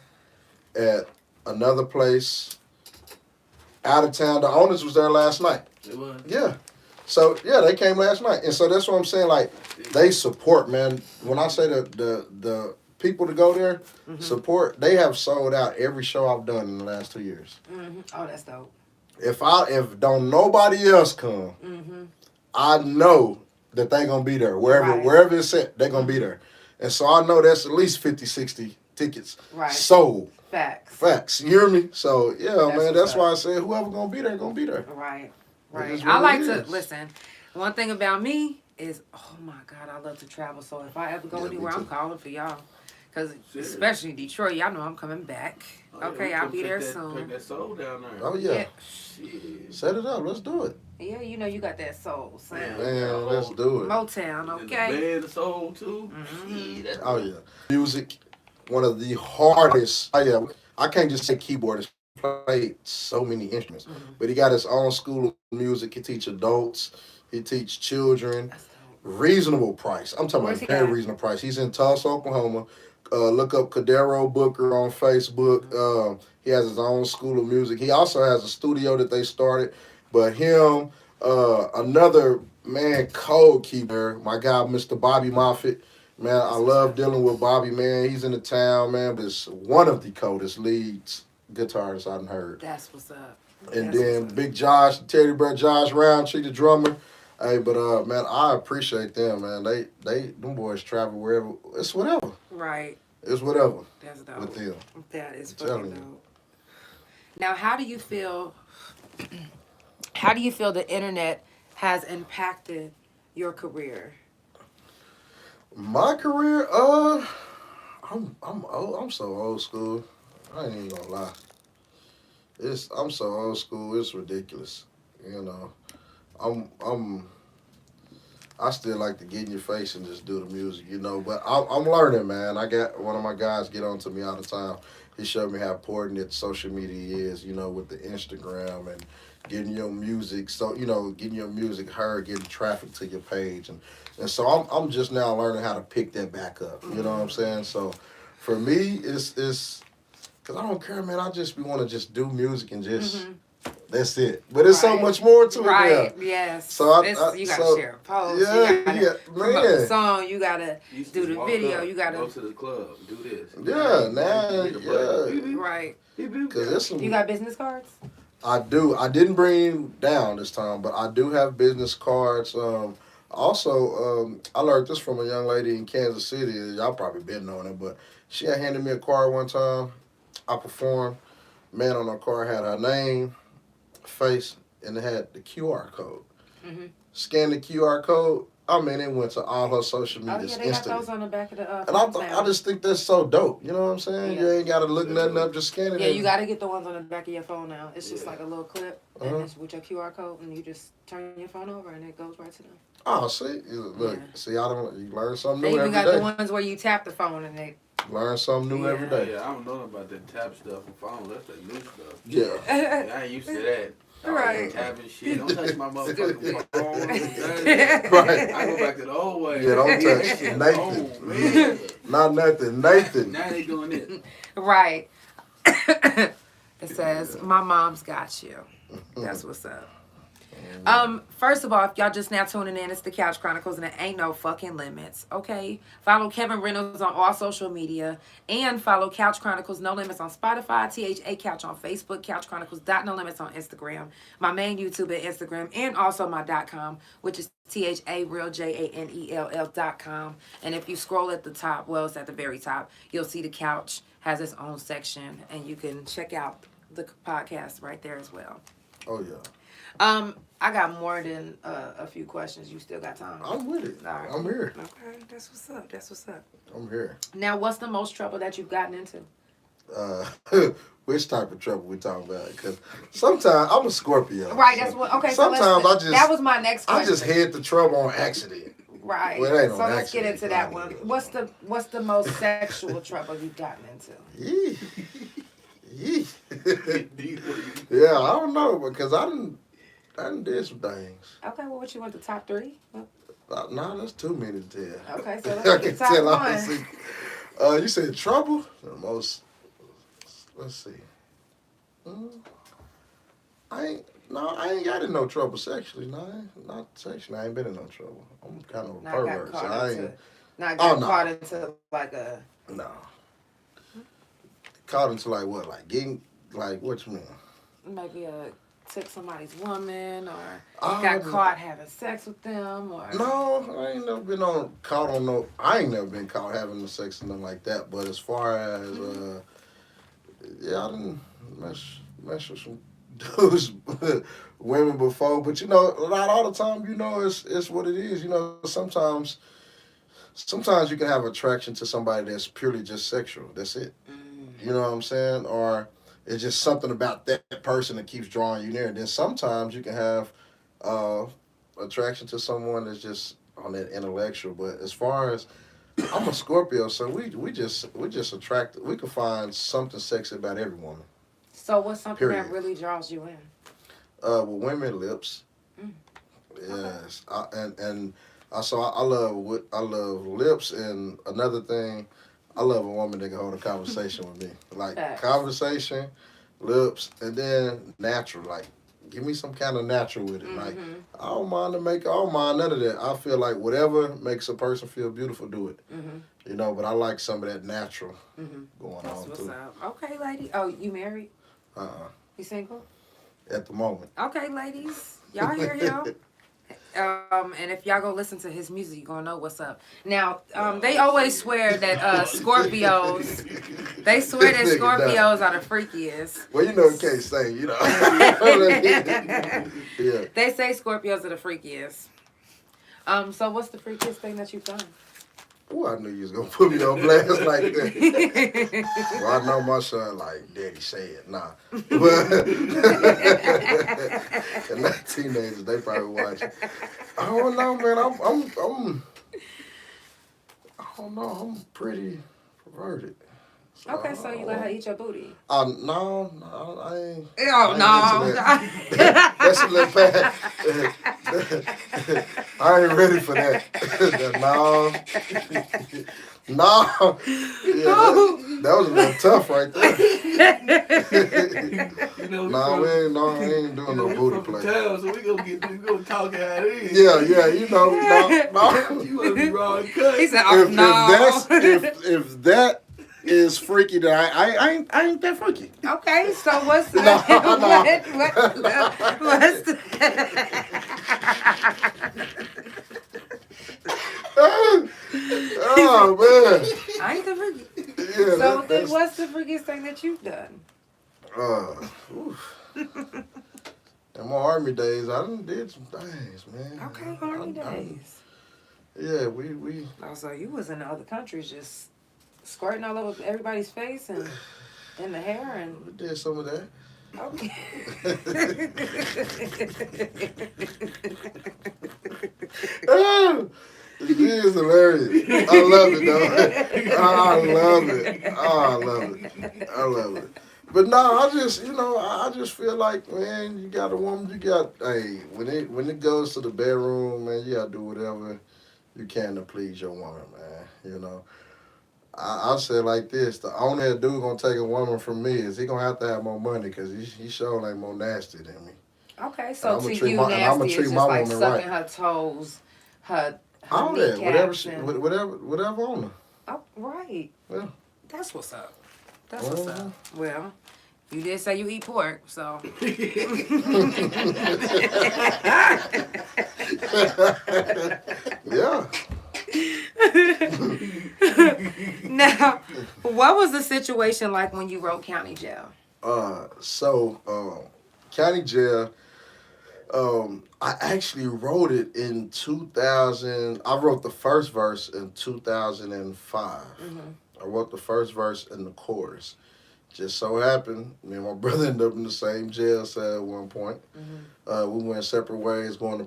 at another place, out of town. The owners was there last night. It was? Yeah. So, yeah, they came last night. And so that's what I'm saying. Like, they support, man. When I say the people to go there, support, they have sold out every show I've done in the last 2 years. Oh, that's dope. If don't nobody else come, I know that they going to be there. Wherever it's at, they going to be there. And so I know that's at least 50, 60 tickets sold. Facts. You hear me? So, yeah, man, that's why I said whoever going to be there, going to be there. Right. I like to, listen, one thing about me is, oh, my God, I love to travel. So if I ever go anywhere, I'm calling for y'all. Because especially Detroit, y'all know I'm coming back. Okay, I'll be there soon. Take that soul down there. Oh, yeah. Shit. Set it up. Let's do it. Yeah, you know you got that soul sound. Man, let's do it. Motown, okay? And the band, the soul, too. Oh, yeah. Music, one of the hardest. Oh, yeah. I can't just say keyboardist. He played so many instruments. But he got his own school of music. He teach adults. He teach children. Reasonable price. I'm talking about very reasonable price. He's in Tulsa, Oklahoma. Look up Cadero Booker on Facebook. He has his own school of music. He also has a studio that they started. But him, another man, code keeper, my guy, Mr. Bobby Moffitt. Man, I love dealing with Bobby, man. He's in the town, man. But it's one of the coldest leads guitarists I've heard. That's what's up. And then Big Josh, Teddy Bear Josh Roundtree, the drummer. Hey, but man, I appreciate them, man. Them boys travel wherever. It's whatever. Right. It's whatever. That's dope. With them. That is fucking dope. Now, how do you feel? How do you feel the internet has impacted your career? My career, I'm old. I'm so old school. I ain't even gonna lie. I'm so old school. It's ridiculous. You know, I still like to get in your face and just do the music, you know. But I'm learning, man. I got one of my guys get on to me all the time. He showed me how important that social media is, you know, with the Instagram and getting your music, so you know, getting your music heard, getting traffic to your page, and so I'm just now learning how to pick that back up. You know what I'm saying? So for me, it's because I don't care, man. I just want to just do music and just. That's it. But there's so much more to it. Right. Yes. So you gotta share a post. Yeah. Promote the song. You gotta do the video. You gotta go to the club. Do this. Yeah. Now. Right. Because you got business cards? I do. I didn't bring them down this time, but I do have business cards. Also, I learned this from a young lady in Kansas City. Y'all probably been knowing it, but she had handed me a card one time. I performed. Man on her card had her name, face, and it had the QR code. Scan the QR code. I mean, it went to all her social medias instantly. instantly. Got those on the back of the. And I just think that's so dope. You know what I'm saying? Yeah. You ain't got to look nothing up, just scan it. Yeah, you got to get the ones on the back of your phone now. It's just like a little clip, and it's with your QR code, and you just turn your phone over, and it goes right to them. Oh, see, look, see, you learn something new every day. They even got the ones where you tap the phone, and they. Learn something new every day. Yeah, I don't know about that tap stuff on phone. That's that new stuff. Yeah. I ain't used to that. Right. Tapping shit. Don't touch my motherfucking phone. Right. I go back to the old way. Yeah, don't touch Nathan. Not nothing. Nathan. Now they doing it. Right. It says, my mom's got you. That's what's up. First of all, if y'all just now tuning in, it's the Couch Chronicles, and it ain't no fucking limits, okay? Follow Kevin Reynolds on all social media, and follow Couch Chronicles No Limits on Spotify, THA Couch on Facebook, Couch Chronicles No Limits on Instagram, my main YouTube and Instagram, and also my .com, which is tharealjanell.com. And if you scroll at the top, well, it's at the very top, you'll see the couch has its own section, and you can check out the podcast right there as well. Oh, yeah. I got more than a few questions. You still got time? I'm with it. Right. I'm here. Okay, that's what's up. That's what's up. I'm here. Now, what's the most trouble that you've gotten into? Which type of trouble we talking about? Because sometimes I'm a Scorpio. Right. That's what. Okay. Sometimes so that was my next question. I just head to trouble on accident. Right. Well, it ain't so on let's accident, get into that one. What's the most sexual trouble you've gotten into? Yeah, I don't know because I done did some things. Okay, well, what you want, the top three? Nah, that's too many to tell. Okay, so let's get top one. You said trouble? The most, let's see. I ain't got in no trouble sexually. No, not sexually. I ain't been in no trouble. I'm kind of a pervert, so I ain't. Caught into like a. No. Caught into like what? Like getting, like what you mean? Maybe took somebody's woman, or got caught having sex with them, or. No, I ain't never been caught on no. I ain't never been caught having the sex and nothing like that. But as far as yeah, I didn't mess with some dudes, women before. But you know, not all the time. You know, it's what it is. You know, sometimes you can have attraction to somebody that's purely just sexual. That's it. You know what I'm saying? Or it's just something about that person that keeps drawing you near. And then sometimes you can have attraction to someone that's just on that intellectual. But as far as I'm a Scorpio, so we just attract. We can find something sexy about every woman. So what's something that really draws you in? With women, lips. Yes, okay. I love lips, and another thing. I love a woman that can hold a conversation with me. Like, conversation, lips, and then natural. Like, give me some kind of natural with it. Like, I don't mind I don't mind none of that. I feel like whatever makes a person feel beautiful, do it. You know, but I like some of that natural going on, too. Okay, lady. Oh, you married? You single? At the moment. Okay, ladies. Y'all hear him? And if y'all go listen to his music, you're going to know what's up. Now, they always swear that Scorpios, are the freakiest. Well, you know, you can't say, you know. Yeah. They say Scorpios are the freakiest. So what's the freakiest thing that you've done? Oh, I knew you was going to put me on blast like that. Well, I know my son like, Daddy said, nah. But And that teenagers, they probably watch. I don't know, man. I don't know. I'm pretty perverted. So Okay, so you let her eat your booty? No, I ain't. Oh, no. That's a little bad. I ain't ready for that. No. No. Yeah, that was a little tough right there. I ain't doing no booty play. So we gonna talk how it is. Yeah, no. You wanna be raw and cut. He said, If that is freaky, then I ain't that freaky. Okay, so what's the... what's the... Oh man. I ain't the freaky. Yeah, So then what's the freakiest thing that you've done? In my Army days, I done did some things, man. Okay, Army days. Yeah, we. Oh, so you was in the other countries just squirting all over everybody's face and in the hair and... We did some of that. Okay. It is hilarious. I love it, though. I love it. But no, I just feel like, man, you got a woman, when it goes to the bedroom, man, you gotta do whatever you can to please your woman, man. You know, I'll say it like this: the only dude gonna take a woman from me is he gonna have to have more money because he sure ain't more nasty than me. Okay, so to you, I'ma nasty treat is my just like woman sucking right. her toes, her All that, whatever on her. Oh, right. Yeah. That's what's up. That's what's up. Well, you did say you eat pork, so. Yeah. Now, what was the situation like when you wrote County Jail? County Jail, I actually wrote it in 2000. I wrote the first verse in 2005. Mm-hmm. I wrote the first verse and the chorus. Just so happened, me and my brother ended up in the same jail cell at one point. Mm-hmm. We went separate ways going to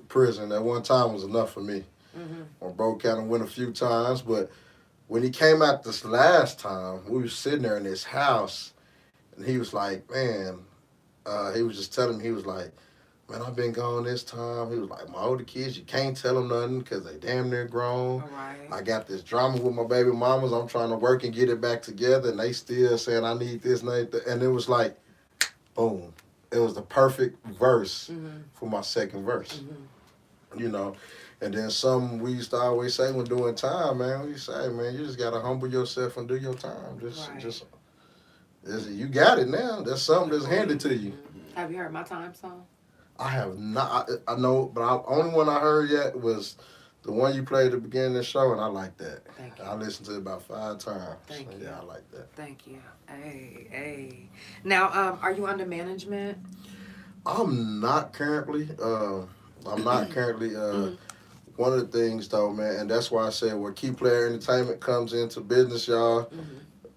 prison. At one time was enough for me. Mm-hmm. My bro kind of went a few times, but when he came out this last time, we were sitting there in his house, and he was like, man, he was just telling me, he was like, man, I've been gone this time. He was like, my older kids, you can't tell them nothing because they damn near grown. Right. I got this drama with my baby mamas. I'm trying to work and get it back together, and they still saying I need this and that. And it was like, boom. It was the perfect verse for my second verse. Mm-hmm. You know, and then something we used to always say when doing time, man, we say, man, you just got to humble yourself and do your time. You got it now. That's something that's handed to you. Have you heard my time song? I have not. I know, but the only one I heard yet was the one you played at the beginning of the show, and I like that. Thank you. I listened to it about 5 times. Thank you. Yeah, I like that. Thank you. Hey. Now, are you under management? I'm not currently. One of the things, though, man, and that's why I said where Key Player Entertainment comes into business, y'all.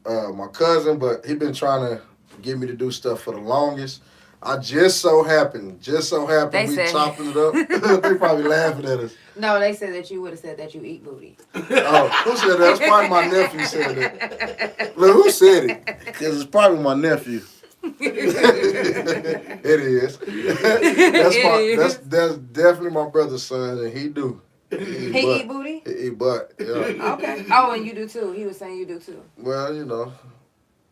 Mm-hmm. My cousin, but he been trying to get me to do stuff for the longest. I just so happened we chopping it up. They probably laughing at us. No, they said that you would have said that you eat booty. Oh, who said that? That's probably my nephew said that. Look, who said it? Because it's probably my nephew. It is. That's definitely my brother's son, and he do. He eat booty? He eat butt, yeah. Okay. Oh, and you do too. He was saying you do too. Well, you know,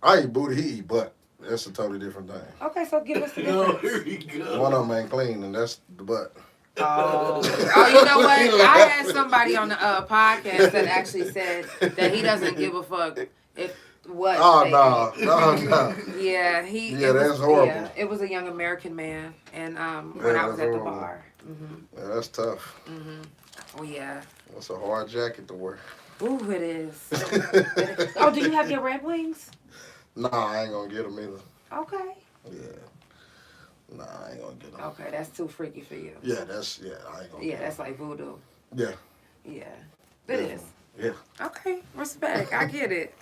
I eat booty, he eat butt. That's a totally different thing. Okay, so give us the difference. Here we go. One of them ain't clean, and that's the butt. Oh, you know what? I had somebody on the podcast that actually said that he doesn't give a fuck if what. Oh, no. Yeah, that's horrible. Yeah, it was a young American man, and when I was at the bar. Mm-hmm. Yeah, that's tough. Mm-hmm. Oh yeah. That's a hard jacket to wear. Ooh, it is. Oh, do you have your Red Wings? Nah, I ain't gonna get them either. Okay. Yeah. Nah, I ain't gonna get them. Okay, that's too freaky for you. Yeah, I ain't gonna get that's like voodoo. Yeah. Yeah. It is. Yeah. Okay, respect. I get it.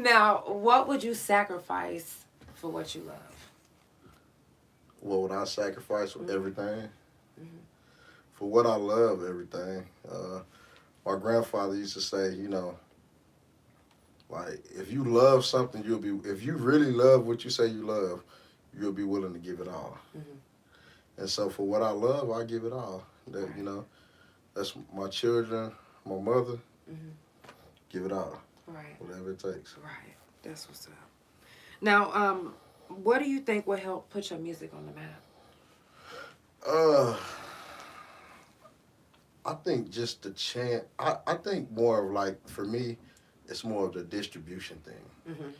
Now, what would you sacrifice for what you love? What would I sacrifice for everything? Mm-hmm. For what I love, everything. My grandfather used to say, like, if you love something, if you really love what you say you love, you'll be willing to give it all. Mm-hmm. And so for what I love, I give it all. That, that's my children, my mother, give it all. Right. Whatever it takes. Right. That's what's up. Now, what do you think will help put your music on the map? I think just the chant. I think more of like, for me, it's more of the distribution thing. Mm-hmm.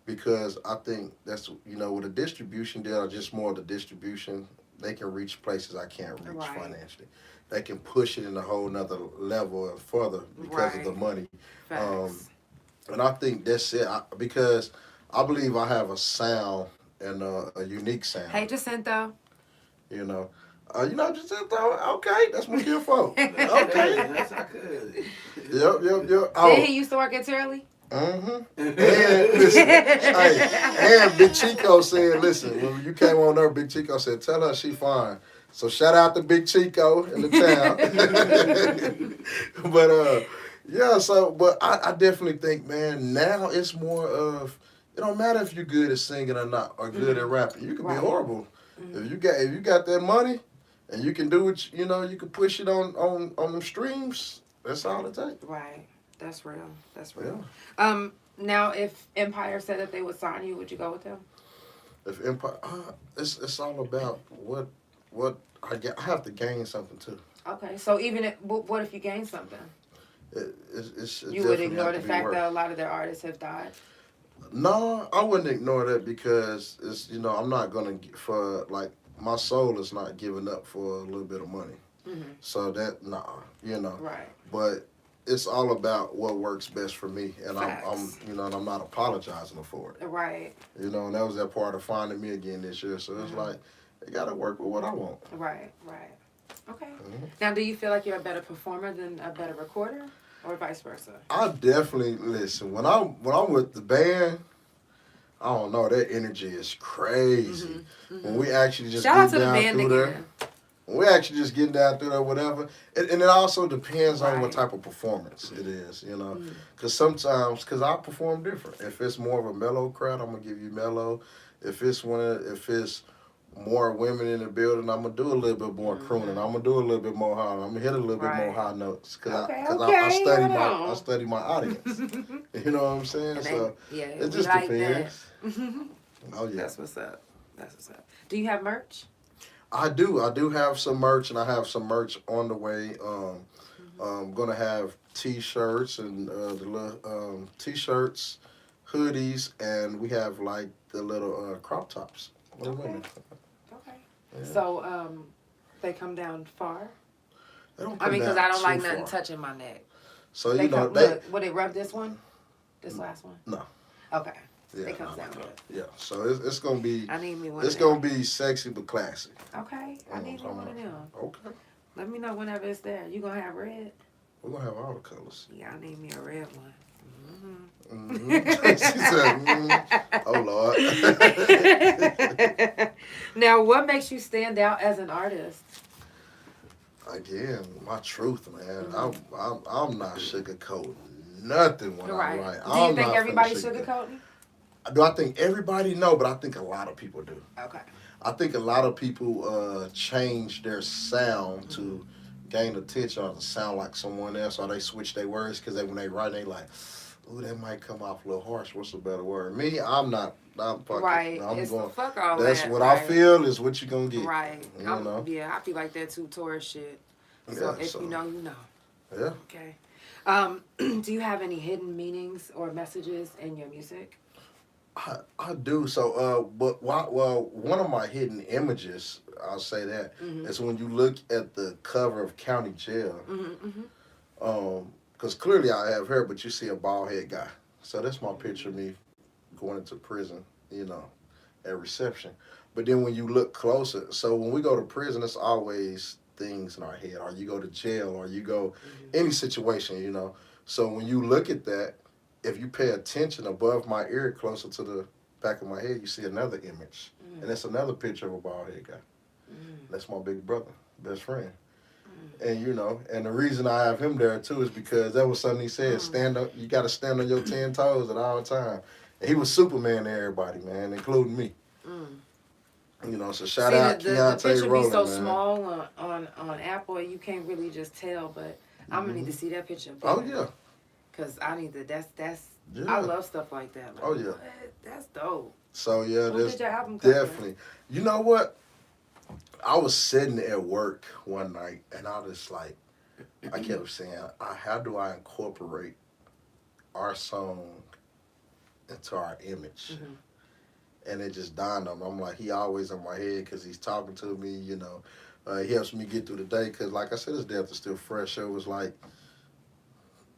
Because I think that's, with a distribution deal, or just more of the distribution, they can reach places I can't reach financially. They can push it in a whole nother level or further because of the money. And I think that's it. Because I believe I have a sound and a unique sound. Hey, Jacinto. Just okay, that's my good folk. Okay. That's how good. Yep. Oh. Did he used to work at Turley? And listen, and Big Chico said, listen, when you came on there, Big Chico said, tell her she fine. So shout out to Big Chico in the town. But but I definitely think, man, now it's more of, it don't matter if you're good at singing or not, or good at rapping. You can be horrible. If you got that money and you can do it, you can push it on them streams, that's all it takes. Right. That's real. Yeah. Now, if Empire said that they would sign you, would you go with them? If Empire, it's all about what I get. I have to gain something too. Okay, so even what if you gain something? It's you would ignore the fact that a lot of their artists have died. No, I wouldn't ignore that because it's I'm not gonna my soul is not giving up for a little bit of money. So that right. But it's all about what works best for me, and I'm I'm not apologizing for it. Right. And that was that part of finding me again this year. So it's like, it gotta work with what I want. Right. Okay. Now, do you feel like you're a better performer than a better recorder, or vice versa? I definitely listen when I'm with the band. I don't know, that energy is crazy. When we actually just shout out to the band again. We actually just getting down through there, whatever. And it also depends on what type of performance it is, Because sometimes, I perform different. If it's more of a mellow crowd, I'm going to give you mellow. If it's more women in the building, I'm going to do a little bit more crooning. I'm going to do a little bit more high. I'm going to hit a little bit more high notes. Because I study my audience. You know what I'm saying? So it just depends. Oh, yeah. That's what's up. Do you have merch? I do have some merch, and I have some merch on the way. I'm gonna have T-shirts and the little T-shirts, hoodies, and we have like the little crop tops. Okay. Yeah. So they come down far. They don't come because I don't like nothing touching my neck. So would they rub this one? This last one? No. Okay. Yeah, it comes down good. Yeah, so it's gonna be. I need me one. It's gonna be sexy but classy. Okay, I need me one of them. Okay. Let me know whenever it's there. You gonna have red? We're gonna have all the colors. Yeah, I need me a red one. She said, "Oh Lord." Now, what makes you stand out as an artist? Again, my truth, man. I'm not sugarcoating nothing when I write. Do you think everybody's sugarcoating? Do I think everybody? No, but I think a lot of people do. Okay. I think a lot of people change their sound to gain attention or to sound like someone else, or they switch their words because when they write, they like, ooh, that might come off a little harsh. What's a better word? Me, I'm not. I'm fucking. Right. I'm going. Fuck all that's that. What I feel is what you're gonna get. Right. You know? Yeah, I feel like that too. Tourist shit. So if you know, you know. Yeah. Okay. Do you have any hidden meanings or messages in your music? I do. So, but one of my hidden images, I'll say that, is when you look at the cover of County Jail. Because clearly I have hair, but you see a bald head guy. So that's my picture of me going into prison, at reception. But then when you look closer, so when we go to prison, it's always things in our head, or you go to jail, or you go any situation, So when you look at that, if you pay attention above my ear, closer to the back of my head, you see another image. And it's another picture of a bald head guy. That's my big brother, best friend. And you know, and the reason I have him there too is because that was something he said. Stand up, you got to stand on your 10 toes at all times. And he was Superman to everybody, man, including me. You know, so shout out Keontae the picture Rowland, be so man. small on Apple, you can't really just tell. But I'm gonna need to see that picture. Oh yeah. Cause I need to. That's. Yeah. I love stuff like that. Like, Oh yeah. what? That's dope. So yeah, Who this did your album cover? definitely. You know what? I was sitting at work one night, and I was like, I kept saying, how do I incorporate our song into our image? And it just dawned on me. I'm like, he always in my head because he's talking to me, you know. He helps me get through the day because, like I said, his death is still fresh. So it was like,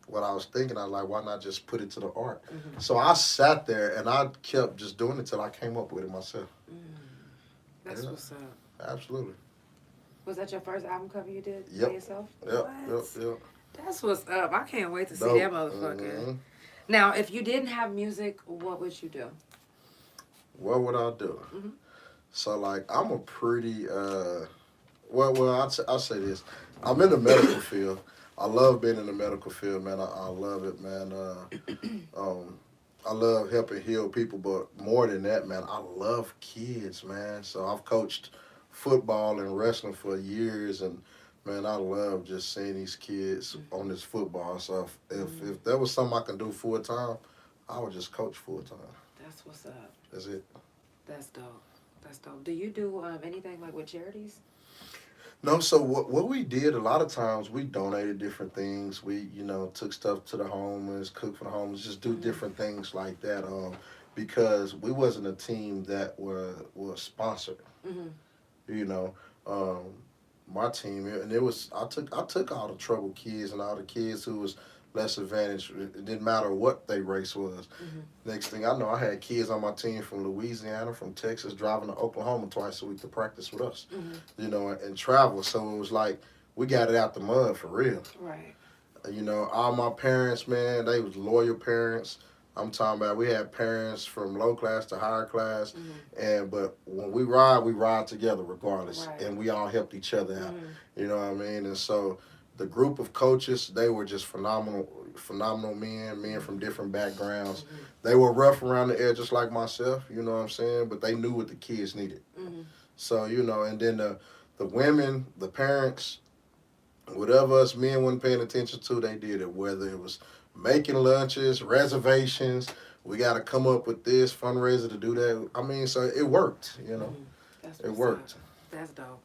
what I was thinking, I was like, why not just put it to the art? So I sat there, and I kept just doing it till I came up with it myself. That's what's up. Absolutely. Was that your first album cover you did Yep. by yourself? Yep. That's what's up. I can't wait to see Dope. that motherfucker. Now, if you didn't have music, what would you do? What would I do? So, like, I'm a pretty, I'll say this. I'm in the medical field. I love being in the medical field, man. I love it, man. I love helping heal people, but more than that, man, I love kids, man. So I've coached football and wrestling for years, and man, I love just seeing these kids on this football. So if there was something I can do full time, I would just coach full time. That's what's up. That's it. That's dope. That's dope. Do you do anything like with charities? No, so what we did, a lot of times we donated different things. We, you know, took stuff to the homeless, cooked for the homeless, just do different things like that. Because we wasn't a team that was sponsored. You know, my team, and it was I took all the troubled kids and all the kids who was less advantaged. It didn't matter what their race was. Next thing I know, I had kids on my team from Louisiana, from Texas, driving to Oklahoma twice a week to practice with us, you know, and travel. So it was like, we got it out the mud for real. Right. You know, all my parents, man, they was loyal parents. I'm talking about, we had parents from low class to higher class, but when we ride together regardless, and we all helped each other out. You know what I mean? And so the group of coaches, they were just phenomenal men from different backgrounds. They were rough around the edge just like myself, you know what I'm saying? But they knew what the kids needed. So, you know, and then the women, the parents, whatever us men weren't paying attention to, they did it, whether it was making lunches, reservations, we got to come up with this fundraiser to do that. I mean, so it worked, you know. It worked. That's dope.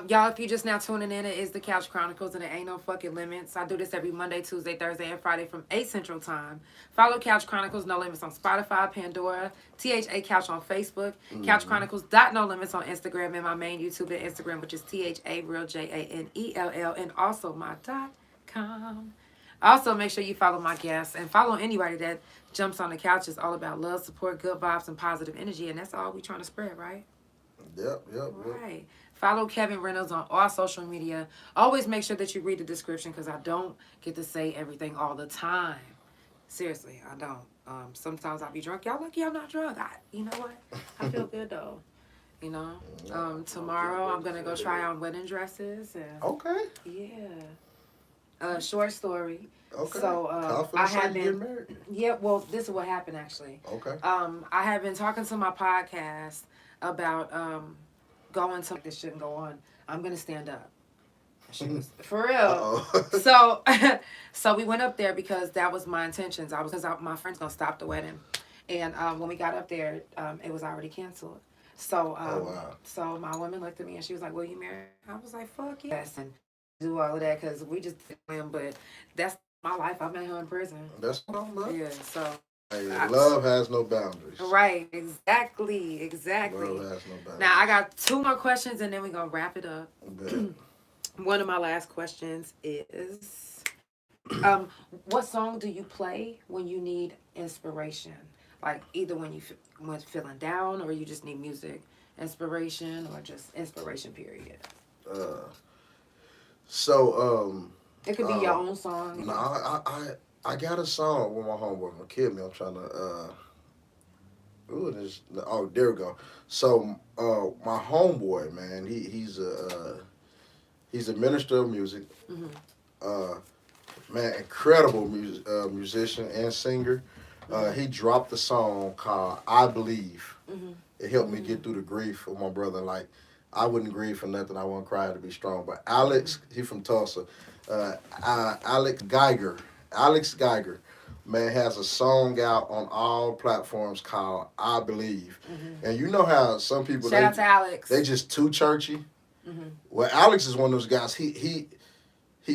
Y'all, if you just now tuning in, it is the Couch Chronicles, and it ain't no fucking limits. I do this every Monday, Tuesday, Thursday, and Friday from 8 Central Time. Follow Couch Chronicles No Limits on Spotify, Pandora, THA Couch on Facebook, Couch Chronicles No Limits on Instagram, and my main YouTube and Instagram, which is THARealJANELL, and also my .com. Also, make sure you follow my guests and follow anybody that jumps on the couch. It's all about love, support, good vibes, and positive energy, and that's all we trying to spread, right? Yep. Right. Follow Kevin Reynolds on all social media. Always make sure that you read the description because I don't get to say everything all the time. Seriously, I don't. Sometimes I'll be drunk. Y'all lucky I'm not drunk. You know what? I feel good though. You know. Tomorrow I'm gonna go try on wedding dresses. And, Okay. Yeah. Short story. Okay. So I have been married. Yeah. Well, this is what happened actually. Okay. I have been talking to my podcast about going to this shouldn't go on. I'm gonna stand up. For real. So we went up there because that was my intentions. My friend's gonna stop the wedding, and when we got up there, it was already canceled. So so my woman looked at me and she was like, "Will you marry?" I was like, "Fuck yes," and do all of that because we just didn't. But that's my life. I met her in prison. That's what I'm about. Yeah. So. Hey, love has no boundaries. Right, exactly. Love has no boundaries. Now, I got 2 more questions, and then we're going to wrap it up. One of my last questions is, what song do you play when you need inspiration? Like, either when you're feeling down, or you just need music inspiration, or just inspiration, period. So, it could be your own song. No, I got a song with my homeboy gonna kill me. I'm trying to there we go. So my homeboy, man, he's a minister of music. Man, incredible musician and singer. He dropped a song called "I Believe." It helped me get through the grief of my brother. Like, I wouldn't grieve for nothing. I wouldn't cry to be strong. But Alex, he from Tulsa. Alex Geiger, man, has a song out on all platforms called "I Believe." And you know how some people Shout out to Alex. They just too churchy. Well, Alex is one of those guys. He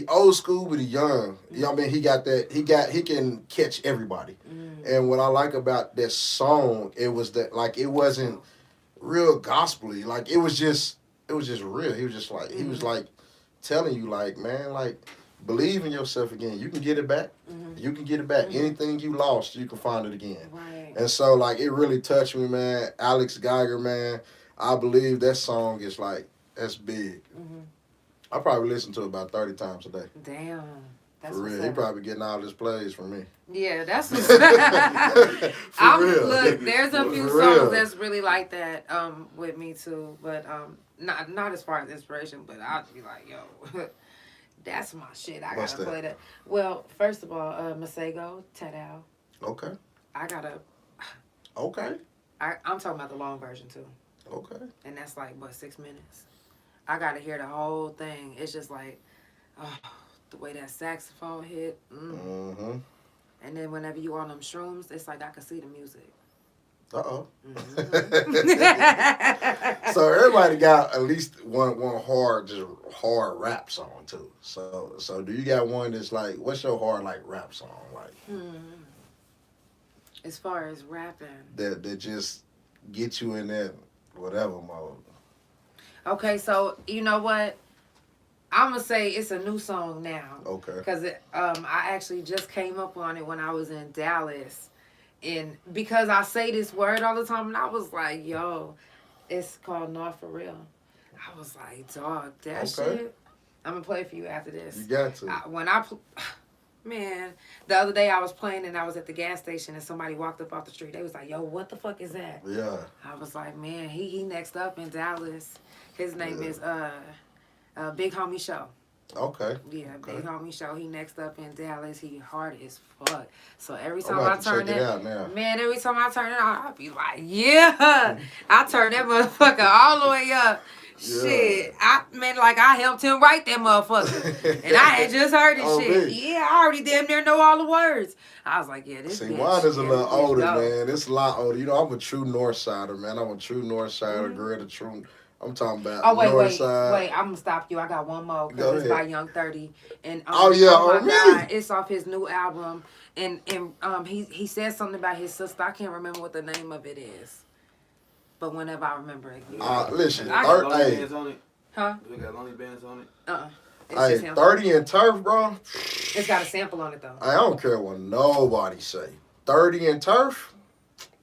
old school, but he young. You know what I mean? He can catch everybody. And what I like about that song, it was that, like, it wasn't real gospel-y. Like, it was just real. He was just like, he was like telling you, like, man, like, believe in yourself again. You can get it back. You can get it back. Anything you lost, you can find it again. Right. And so, like, it really touched me, man. Alex Geiger, man, I believe that song is like, that's big. I probably listen to it about 30 times a day. Damn. That's For real. He probably getting all his plays from me. Yeah, that's what's real. Look, there's a few songs that's really like that with me too, but not as far as inspiration, but I'll be like, yo, that's my shit. I gotta play that. Well, first of all, Masego, Tadal. Okay. I gotta. Okay. I'm talking about the long version too. Okay. And that's like, what, 6 minutes? I gotta hear the whole thing. It's just like, oh, the way that saxophone hit. And then whenever you on them shrooms, it's like I can see the music. So everybody got at least one hard rap song too. So do you got one that's like, what's your hard like rap song like? As far as rapping, that just get you in that whatever mode. Okay, so you know what? I'm gonna say it's a new song now. Okay. Because I actually just came up on it when I was in Dallas, and because I say this word all the time, and I was like, "Yo, it's called Not For Real." I was like, "Dog, that shit." I'm gonna play it for you after this. You got to. Man, the other day I was playing and I was at the gas station and somebody walked up off the street. They was like, "Yo, what the fuck is that?" Yeah. I was like, "Man, he next up in Dallas. His name is Big Homie Show." Okay. Yeah, okay. Big Homie Show. He next up in Dallas. He hard as fuck. So every time I turn it on, every time I turn it on, I'll be like, yeah. I turn that motherfucker all the way up. Yeah. Shit. I helped him write that motherfucker. And I had just heard this shit. Me. Yeah, I already damn near know all the words. I was like, yeah, this See, bitch. mine is a little older, man. It's a lot older. You know, I'm a true North Sider, man. I'm a true North Sider, girl, the true... I'm talking about North Side. Wait, I'm going to stop you. I got one more because it's by Young 30. And, it's off his new album. And he said something about his sister. I can't remember what the name of it is. But whenever I remember it. Listen. Bands on it? Huh? We got Lonely Bands on it? Hey, 30 and Turf, bro. It's got a sample on it, though. I don't care what nobody say. 30 and Turf?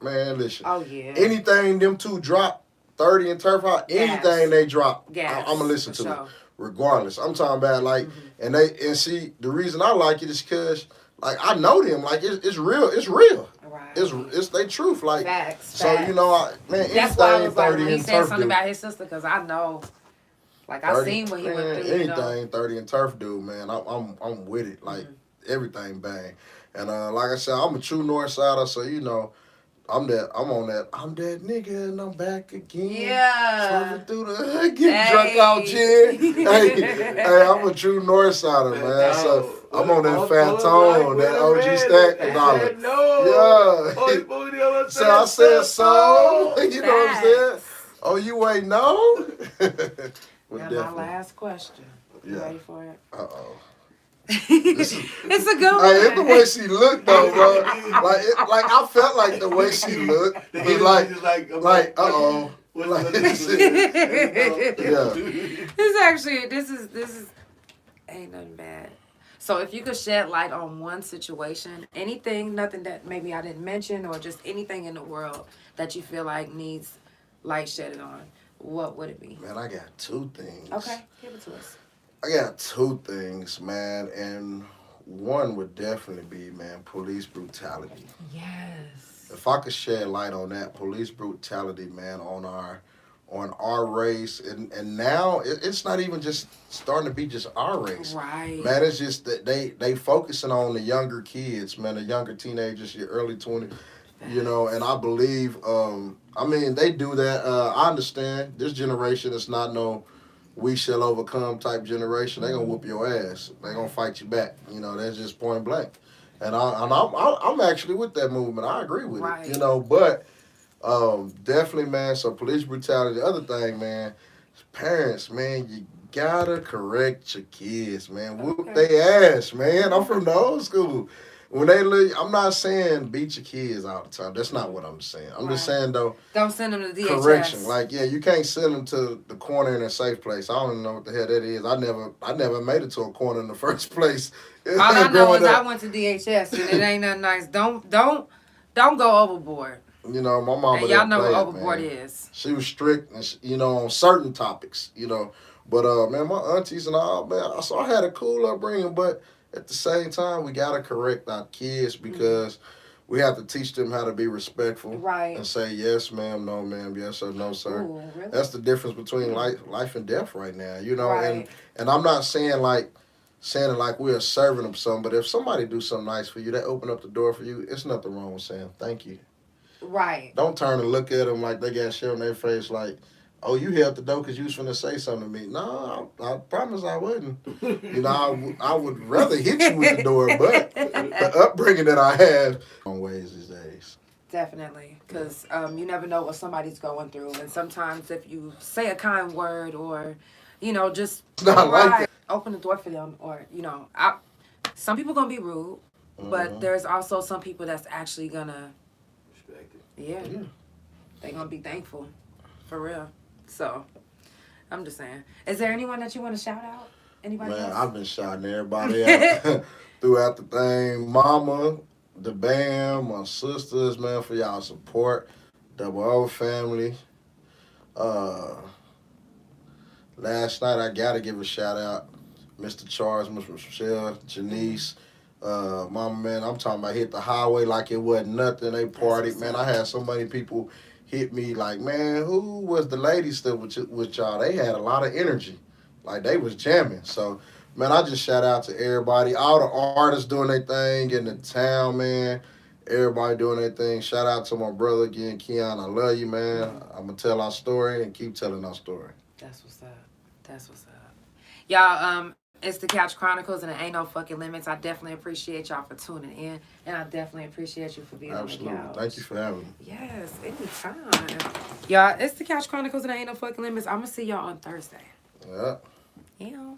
Man, listen. Oh, yeah. Anything them two drop, 30 and Turf out, anything they drop, I'm going to listen to it. Regardless. I'm talking about, like, and see, the reason I like it is because, like, I know them. Like, it's real. It's real. Right. It's their truth. Like, facts. You know, that's why I was like, when he said something about his sister, because I know, like, I seen what he went through. Anything 30 and Turf do, man, I'm with it. Like, everything bang. And like I said, I'm a true North Sider, so, you know, I'm that nigga and I'm back again. Yeah. Swerving through the hood, getting drunk out gin. hey, I'm a true North Sider, man. So I'm on that Fantone, that OG stack and all that. Yeah. So I said so. You know what I'm saying? Oh, you ain't know? Now my last question. You ready for it? Uh-oh. It's a good one. Hey, it's the way she looked though, bro. Like I felt like the way she looked. It was like uh-oh. Like, This is ain't nothing bad. So if you could shed light on one situation, nothing that maybe I didn't mention, or just anything in the world that you feel like needs light shedded on, what would it be? Man, I got two things. Okay, give it to us. I got two things, man, and one would definitely be, man, police brutality. Yes. If I could shed light on that, police brutality, man, on our race, and now it's not even just starting to be just our race. Right. Man, it's just that they focusing on the younger kids, man, the younger teenagers, your early 20s, you know, and I believe, I mean, they do that. I understand this generation is not no we shall overcome type generation. They gonna whoop your ass. They gonna fight you back. You know, that's just point blank. And I'm actually with that movement. I agree with it. You know, but definitely, man. So police brutality. The other thing, man, parents, man, you gotta correct your kids, man. Whoop their ass, man. I'm from the old school. When they leave, I'm not saying beat your kids all the time. That's not what I'm saying. I'm just saying, though, don't send them to DHS. Correction. Like, yeah, you can't send them to the corner in a safe place. I don't even know what the hell that is. I never made it to a corner in the first place. All I know is I went to DHS, and it ain't nothing nice. Don't go overboard. You know, my mama. And y'all know what overboard is. She was strict, and you know, on certain topics. You know, but man, my aunties and all, man. So I had a cool upbringing, but at the same time, we gotta correct our kids because we have to teach them how to be respectful, right? And say yes, ma'am, no, ma'am, yes or no, sir. Ooh, really? That's the difference between life and death right now. You know, right. and I'm not saying it like we're serving them something, but if somebody do something nice for you, they open up the door for you. It's nothing wrong with saying thank you. Right. Don't turn and look at them like they got shit on their face like, oh, you held the door because you was finna say something to me. No, I promise I wouldn't. You know, I would rather hit you with the door, but the upbringing that I have on ways these days. Definitely, because you never know what somebody's going through. And sometimes if you say a kind word or, you know, just open the door for them or, you know, some people going to be rude, but there's also some people that's actually going to respect it. Yeah. They're going to be thankful. For real. So, I'm just saying. Is there anyone that you want to shout out? Anybody else? I've been shouting everybody out throughout the thing. Mama, the band, my sisters, man, for y'all support. Double O family. Last night, I got to give a shout out. Mr. Charles, Miss Michelle, Janice. Mama, man, I'm talking about hit the highway like it wasn't nothing. They partied. Man, I had so many people hit me like, man, who was the lady still with y'all? They had a lot of energy. Like, they was jamming. So, man, I just shout out to everybody. All the artists doing their thing in the town, man. Everybody doing their thing. Shout out to my brother again, Keon. I love you, man. I'm going to tell our story and keep telling our story. That's what's up. That's what's up. Y'all, it's the Couch Chronicles, and it ain't no fucking limits. I definitely appreciate y'all for tuning in, and I definitely appreciate you for being on the couch. Thank you for having me. Yes, anytime. Y'all, it's the Couch Chronicles, and it ain't no fucking limits. I'm going to see y'all on Thursday. Yeah. Yeah.